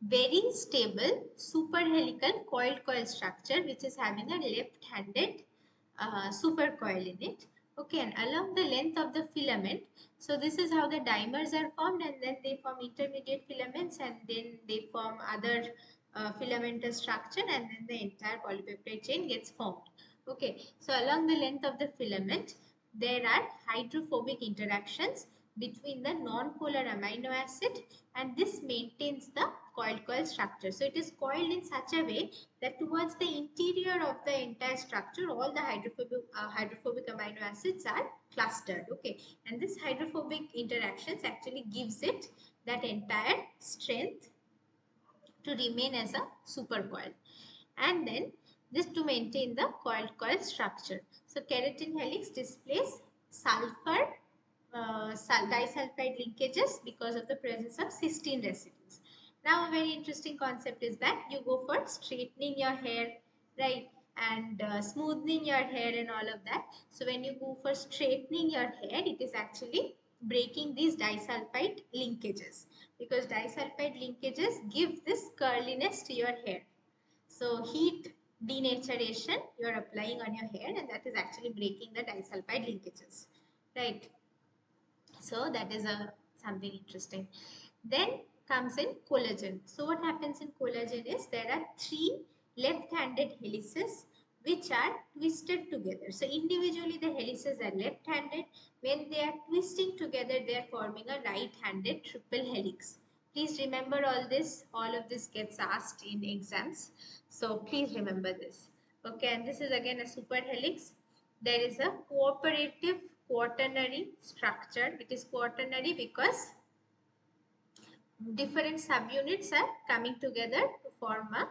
very stable superhelical coiled coil structure which is having a left-handed supercoil in it. Okay, and along the length of the filament, so this is how the dimers are formed, and then they form intermediate filaments, and then they form other filamentous structure, and then the entire polypeptide chain gets formed. Okay, so along the length of the filament, there are hydrophobic interactions between the non-polar amino acid, and this maintains the coiled coil structure. So it is coiled in such a way that towards the interior of the entire structure, all the hydrophobic amino acids are clustered. Okay, and this hydrophobic interactions actually gives it that entire strength to remain as a supercoil, and then this to maintain the coiled coil structure. So keratin helix displays sulfur disulfide linkages because of the presence of cysteine residues. Now a very interesting concept is that you go for straightening your hair, right, and smoothing your hair and all of that. So when you go for straightening your hair, it is actually breaking these disulfide linkages, because disulfide linkages give this curliness to your hair. So heat denaturation you are applying on your hair, and that is actually breaking the disulfide linkages, right? So that is something interesting. Then comes in collagen. So what happens in collagen is there are three left-handed helices which are twisted together. So individually the helices are left-handed. When they are twisting together, they are forming a right-handed triple helix. Please remember all this. All of this gets asked in exams. So please remember this. Okay, and this is again a super helix. There is a cooperative quaternary structure. It is quaternary because different subunits are coming together to form a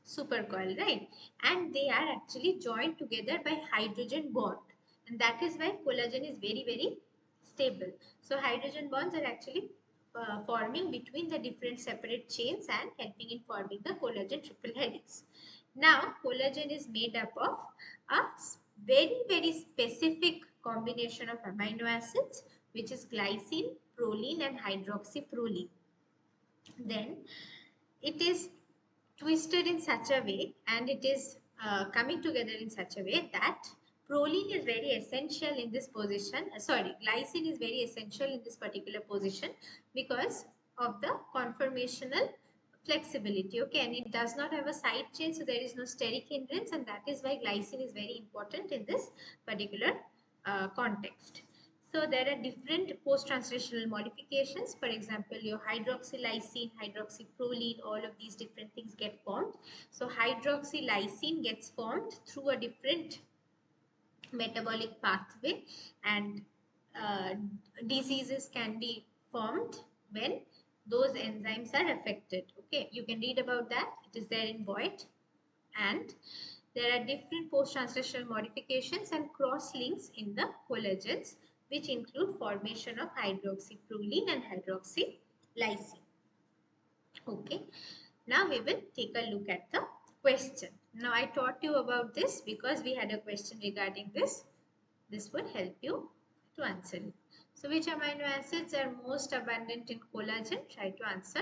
supercoil, right? And they are actually joined together by hydrogen bond, and that is why collagen is very, very stable. So hydrogen bonds are actually forming between the different separate chains and helping in forming the collagen triple helix. Now collagen is made up of a very, very specific combination of amino acids, which is glycine, proline and hydroxyproline. Then it is twisted in such a way, and it is coming together in such a way that proline is very essential in this position. Glycine is very essential in this particular position because of the conformational flexibility. Okay, and it does not have a side chain, so there is no steric hindrance, and that is why glycine is very important in this particular context. So there are different post-translational modifications. For example, your hydroxylysine, hydroxyproline, all of these different things get formed. So hydroxylysine gets formed through a different metabolic pathway, and uh, diseases can be formed when those enzymes are affected. Okay, you can read about that. It is there in Voigt. And there are different post-translational modifications and cross-links in the collagens, which include formation of hydroxyproline and hydroxylysine. Okay, now we will take a look at the question. Now I taught you about this because we had a question regarding this. This would help you to answer it. So which amino acids are most abundant in collagen? Try to answer.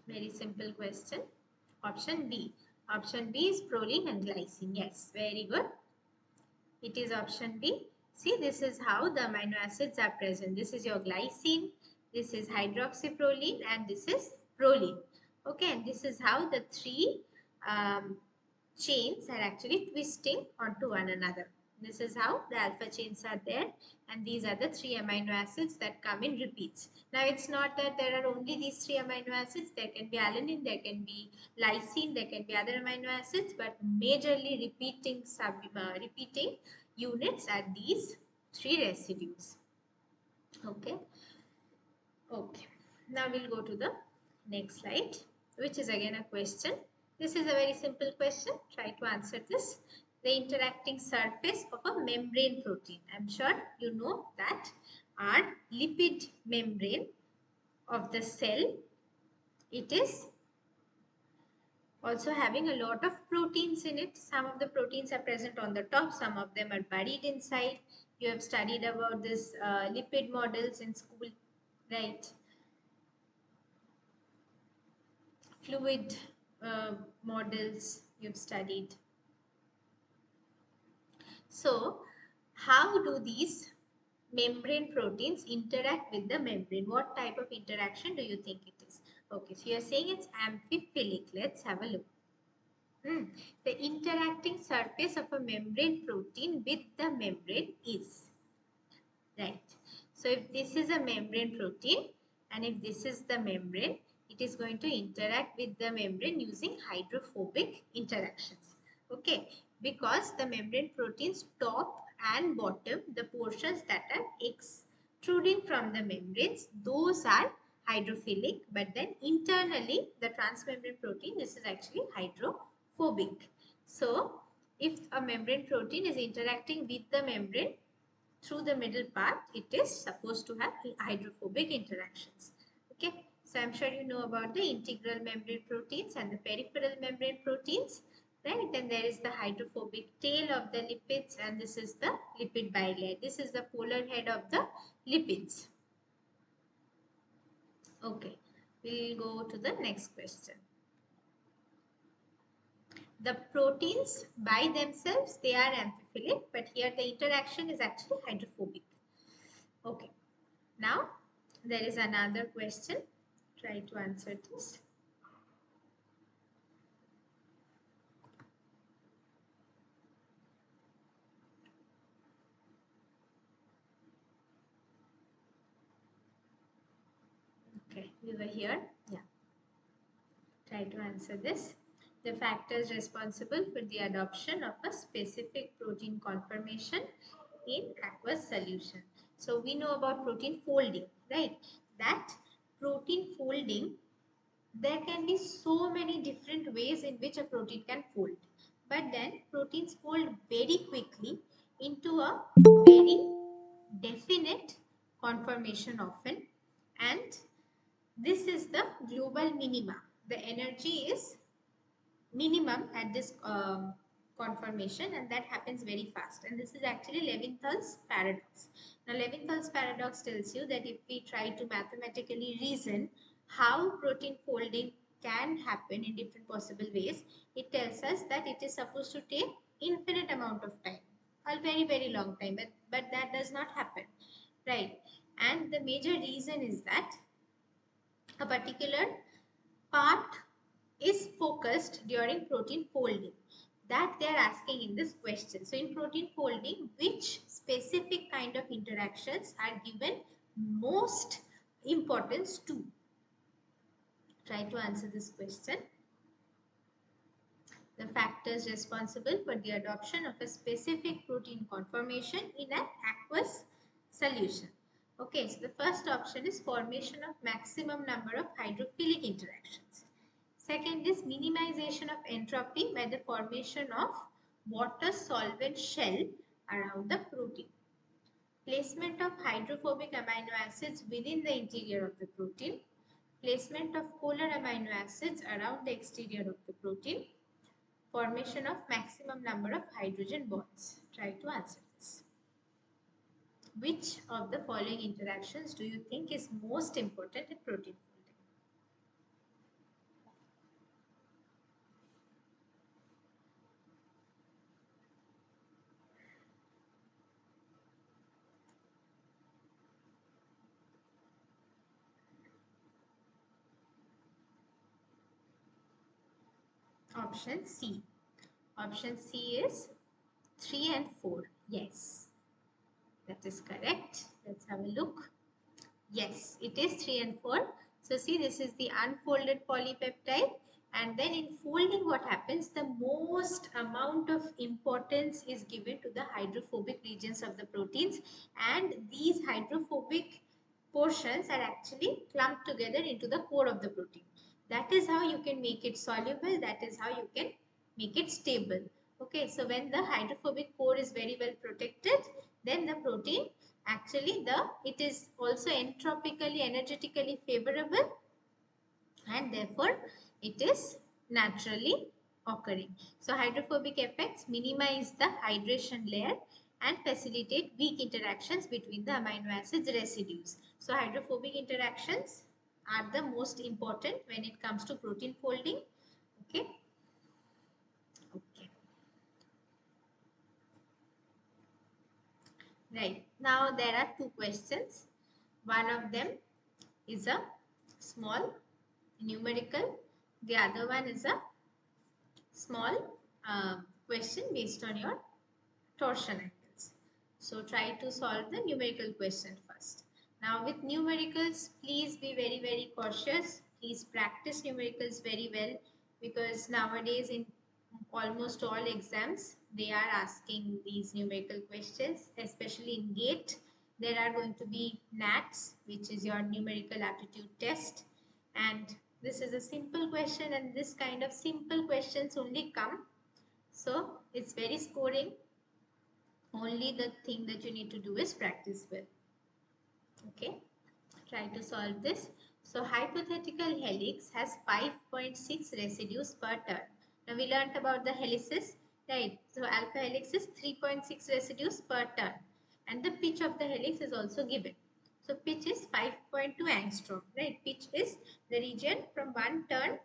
Very simple question. Option B. Option B is proline and glycine. Yes, very good. It is option B. See, this is how the amino acids are present. This is your glycine, this is hydroxyproline, and this is proline. Okay, and this is how the three chains are actually twisting onto one another. This is how the alpha chains are there, and these are the three amino acids that come in repeats. Now, it's not that there are only these three amino acids. There can be alanine, there can be lysine, there can be other amino acids, but majorly repeating units are these three residues. Okay. Okay. Now we'll go to the next slide, which is again a question. This is a very simple question. Try to answer this. The interacting surface of a membrane protein. I'm sure you know that our lipid membrane of the cell, it is also having a lot of proteins in it. Some of the proteins are present on the top, some of them are buried inside. You have studied about this lipid models in school, right? Fluid models you've studied. So, how do these membrane proteins interact with the membrane? What type of interaction do you think it is? Okay, so you're saying it's amphiphilic. Let's have a look. The interacting surface of a membrane protein with the membrane is, right. So if this is a membrane protein and if this is the membrane, it is going to interact with the membrane using hydrophobic interactions. Okay, because the membrane proteins top and bottom, the portions that are extruding from the membranes, those are hydrophilic, but then internally the transmembrane protein, this is actually hydrophobic. So if a membrane protein is interacting with the membrane through the middle part, it is supposed to have hydrophobic interactions. Okay, so I'm sure you know about the integral membrane proteins and the peripheral membrane proteins, right? And there is the hydrophobic tail of the lipids, and this is the lipid bilayer. This is the polar head of the lipids. Okay, we'll go to the next question. The proteins by themselves, they are amphiphilic, but here the interaction is actually hydrophobic. Okay, now there is another question. Try to answer this. Okay, we were here. Yeah. Try to answer this. The factors responsible for the adoption of a specific protein conformation in aqueous solution. So we know about protein folding, right? That protein folding, there can be so many different ways in which a protein can fold. But then proteins fold very quickly into a very definite conformation often, and this is the global minima. The energy is minimum at this conformation, and that happens very fast, and this is actually Levinthal's paradox. Now Levinthal's paradox tells you that if we try to mathematically reason how protein folding can happen in different possible ways, it tells us that it is supposed to take infinite amount of time, a very long time, but that does not happen, right? And the major reason is that a particular part is focused during protein folding, that they are asking in this question. So in protein folding, which specific kind of interactions are given most importance to? Try to answer this question. The factors responsible for the adoption of a specific protein conformation in an aqueous solution. Okay, so the first option is formation of maximum number of hydrophilic interactions. Second is minimization of entropy by the formation of water solvent shell around the protein. Placement of hydrophobic amino acids within the interior of the protein. Placement of polar amino acids around the exterior of the protein. Formation of maximum number of hydrogen bonds. Try to answer this. Which of the following interactions do you think is most important in protein folding? Option C. Option C is 3 and 4. Yes, that is correct. Let's have a look. Yes, it is 3 and 4. So see, this is the unfolded polypeptide. And then in folding, what happens? The most amount of importance is given to the hydrophobic regions of the proteins. And these hydrophobic portions are actually clumped together into the core of the protein. That is how you can make it soluble. That is how you can make it stable. Okay, so when the hydrophobic core is very well protected, then the protein actually it is also entropically energetically favorable, and therefore it is naturally occurring. So hydrophobic effects minimize the hydration layer and facilitate weak interactions between the amino acids residues. So hydrophobic interactions are the most important when it comes to protein folding. Okay. Okay. Right. Now there are two questions. One of them is a small numerical. The other one is a small question based on your torsion angles. So try to solve the numerical question first. Now with numericals, please be very cautious. Please practice numericals very well, because nowadays in almost all exams they are asking these numerical questions, especially in GATE. There are going to be NATs, which is your numerical aptitude test, and this is a simple question, and this kind of simple questions only come. So it's very scoring. Only the thing that you need to do is practice well. Okay, try to solve this. So hypothetical helix has 5.6 residues per turn. Now we learnt about the helices, right? So alpha helix is 3.6 residues per turn, and the pitch of the helix is also given. So pitch is 5.2 angstrom, right? Pitch is the region from one turn,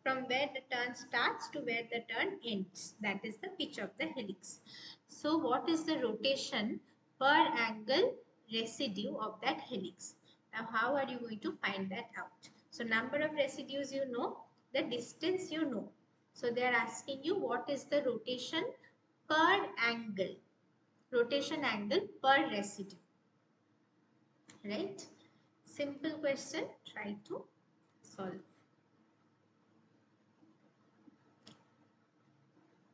from where the turn starts to where the turn ends. That is the pitch of the helix. So what is the rotation per angle residue of that helix? Now how are you going to find that out? So number of residues you know, the distance you know. So they are asking you what is the rotation per angle. Rotation angle per residue. Right? Simple question. Try to solve.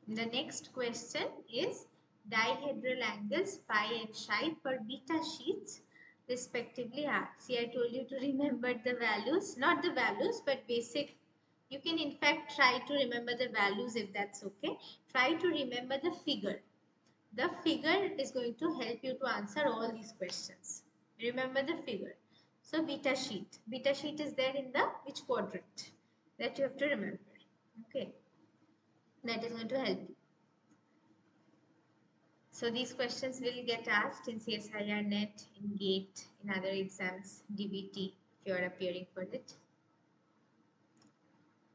The next question is dihedral angles phi and psi for beta sheets respectively are. See, I told you to remember the values, not the values, but basic. You can in fact try to remember the values if that's okay. Try to remember the figure. The figure is going to help you to answer all these questions. Remember the figure. So beta sheet. Beta sheet is there in the which quadrant? That you have to remember. Okay. That is going to help you. So these questions will get asked in CSIR NET, in GATE, in other exams, DBT, if you are appearing for it.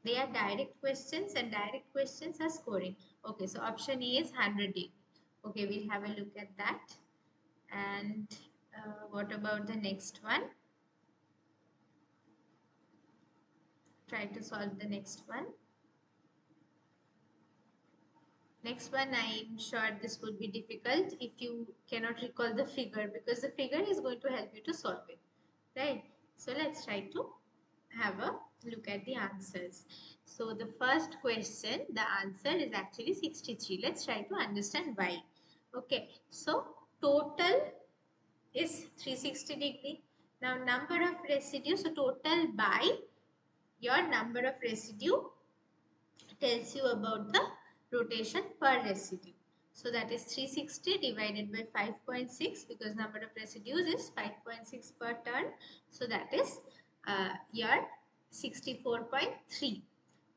They are direct questions, and direct questions are scoring. Okay, so option A is 100D. Okay, we'll have a look at that. And what about the next one? Try to solve the next one. Next one, I'm sure this would be difficult if you cannot recall the figure, because the figure is going to help you to solve it, right? So let's try to have a look at the answers. So the first question, the answer is actually 63. Let's try to understand why. Okay, so total is 360 degree. Now number of residues, so total by your number of residue tells you about the rotation per residue. So that is 360 divided by 5.6, because number of residues is 5.6 per turn. So that is your 64.3.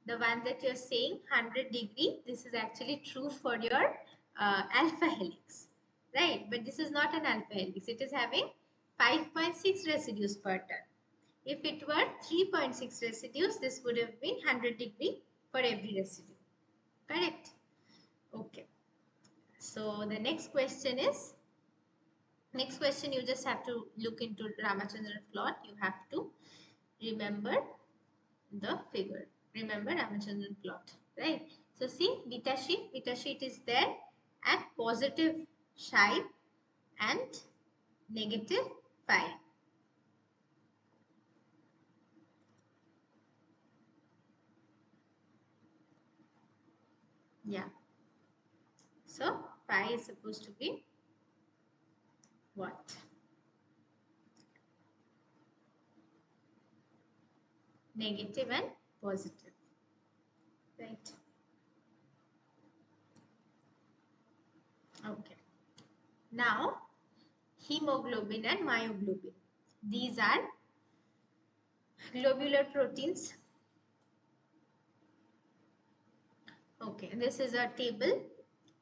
The one that you are saying 100 degree, this is actually true for your alpha helix, right? But this is not an alpha helix. It is having 5.6 residues per turn. If it were 3.6 residues, this would have been 100 degree for every residue. Correct? Okay. So the next question is, you just have to look into Ramachandran plot. You have to remember the figure. Remember Ramachandran plot, right? So see, beta sheet is there at positive chi and negative pi. Yeah. So pi is supposed to be what? Negative and positive, right? Okay. Now, hemoglobin and myoglobin. These are globular proteins. Okay, this is a table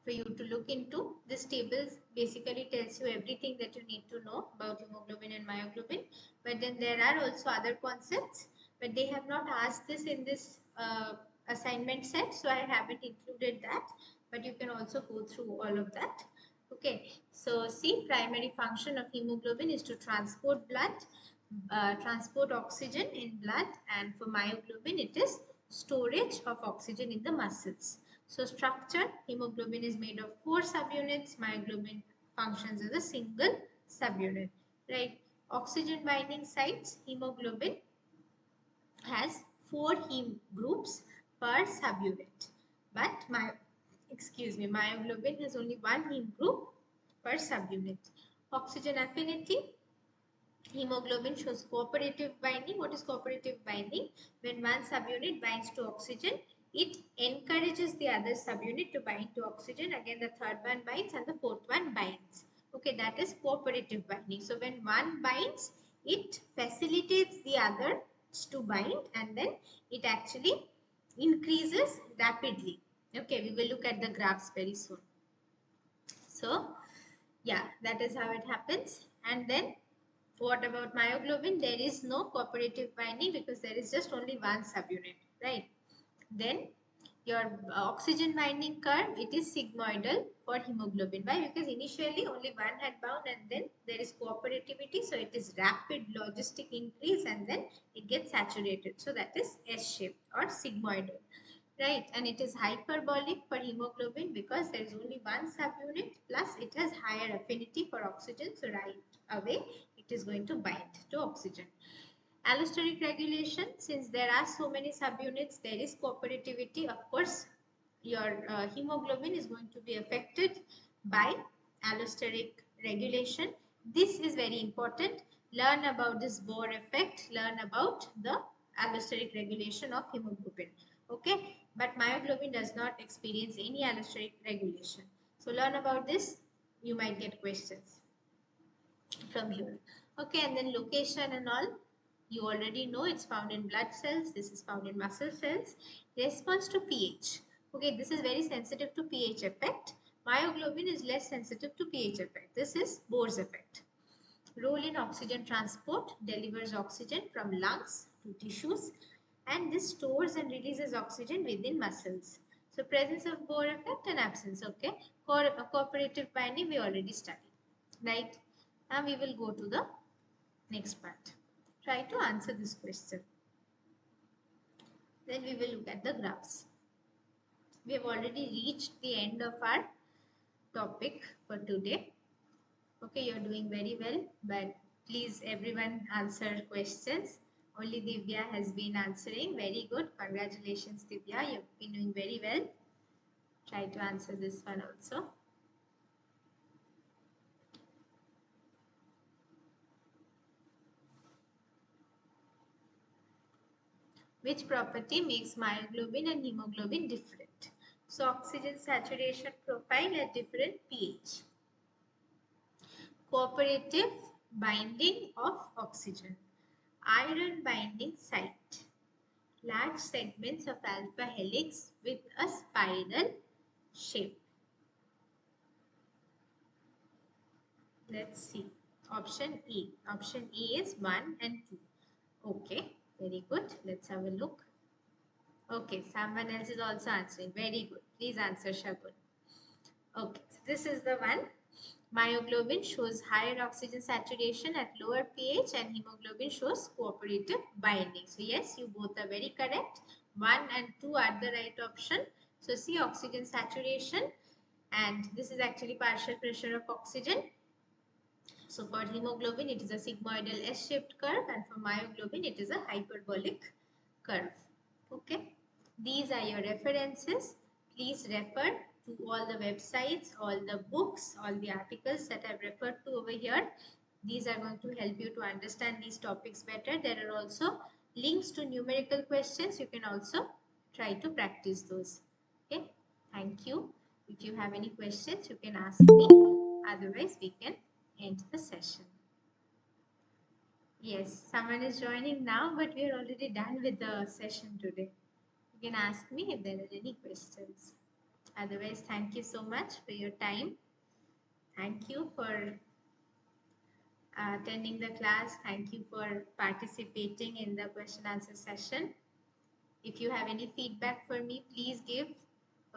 for you to look into. This table basically tells you everything that you need to know about hemoglobin and myoglobin. But then there are also other concepts, but they have not asked this in this assignment set, so I haven't included that. But you can also go through all of that. Okay, so see, primary function of hemoglobin is to transport blood, transport oxygen in blood, and for myoglobin it is storage of oxygen in the muscles. So structure, hemoglobin is made of 4 subunits, myoglobin functions as a single subunit, right? Oxygen binding sites, hemoglobin has 4 heme groups per subunit, but myoglobin has only 1 heme group per subunit. Oxygen affinity, hemoglobin shows cooperative binding. What is cooperative binding? When one subunit binds to oxygen, it encourages the other subunit to bind to oxygen. Again, the third one binds and the fourth one binds. Okay, that is cooperative binding. So when one binds, it facilitates the other to bind, and then it actually increases rapidly. Okay, we will look at the graphs very soon. So, yeah, that is how it happens. And then what about myoglobin? There is no cooperative binding because there is just only one subunit, right? Then your oxygen binding curve, it is sigmoidal for hemoglobin. Why? Because initially only one had bound and then there is cooperativity. So it is rapid logistic increase and then it gets saturated. So that is S-shaped or sigmoidal. Right, and it is hyperbolic for hemoglobin because there is only one subunit, plus it has higher affinity for oxygen. So right away it is going to bind to oxygen. Allosteric regulation, since there are so many subunits, there is cooperativity. Of course, your hemoglobin is going to be affected by allosteric regulation. This is very important. Learn about this Bohr effect. Learn about the allosteric regulation of hemoglobin. Okay, but myoglobin does not experience any allosteric regulation. So learn about this. You might get questions from here. Okay, and then location and all. You already know it's found in blood cells. This is found in muscle cells. Response to pH. Okay, this is very sensitive to pH effect. Myoglobin is less sensitive to pH effect. This is Bohr's effect. Role in oxygen transport, delivers oxygen from lungs to tissues, and this stores and releases oxygen within muscles. So presence of Bohr effect and absence. Okay, cooperative binding we already studied, right? Now we will go to the next part. Try to answer this question. Then we will look at the graphs. We have already reached the end of our topic for today. Okay, you're doing very well, but please everyone answer questions. Only Divya has been answering. Very good. Congratulations, Divya. You've been doing very well. Try to answer this one also. Which property makes myoglobin and hemoglobin different? So oxygen saturation profile at different pH. Cooperative binding of oxygen. Iron binding site. Large segments of alpha helix with a spiral shape. Let's see. Option E. Option E is 1 and 2. Okay, very good. Let's have a look. Okay, someone else is also answering. Very good. Please answer, Shagun. Okay, so this is the one. Myoglobin shows higher oxygen saturation at lower pH and hemoglobin shows cooperative binding. So yes, you both are very correct. 1 and 2 are the right option. So see oxygen saturation, and this is actually partial pressure of oxygen. So for hemoglobin, it is a sigmoidal S-shaped curve, and for myoglobin, it is a hyperbolic curve. Okay. These are your references. Please refer to all the websites, all the books, all the articles that I've referred to over here. These are going to help you to understand these topics better. There are also links to numerical questions. You can also try to practice those. Okay. Thank you. If you have any questions, you can ask me. Otherwise, we can end the session. Yes, someone is joining now, but we are already done with the session today. You can ask me if there are any questions. Otherwise, thank you so much for your time. Thank you for attending the class. Thank you for participating in the question answer session. If you have any feedback for me, please give.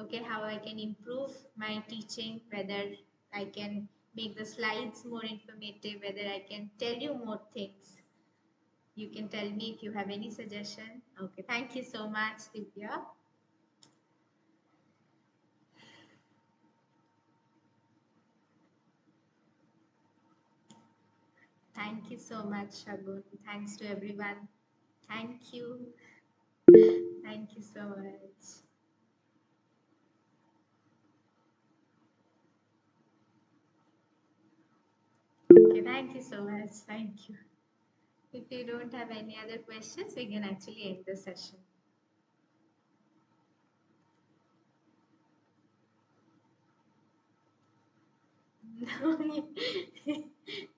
Okay, how I can improve my teaching, whether I can make the slides more informative, whether I can tell you more things. You can tell me if you have any suggestion. Okay, thank you so much, Divya. Thank you so much, Shagun. Thanks to everyone. Thank you. Thank you so much. Okay, thank you so much. Thank you. If you don't have any other questions, we can actually end the session.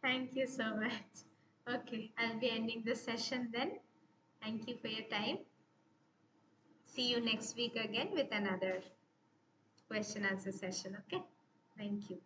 Thank you so much. Okay, I'll be ending the session then. Thank you for your time. See you next week again with another question answer session. Okay, thank you.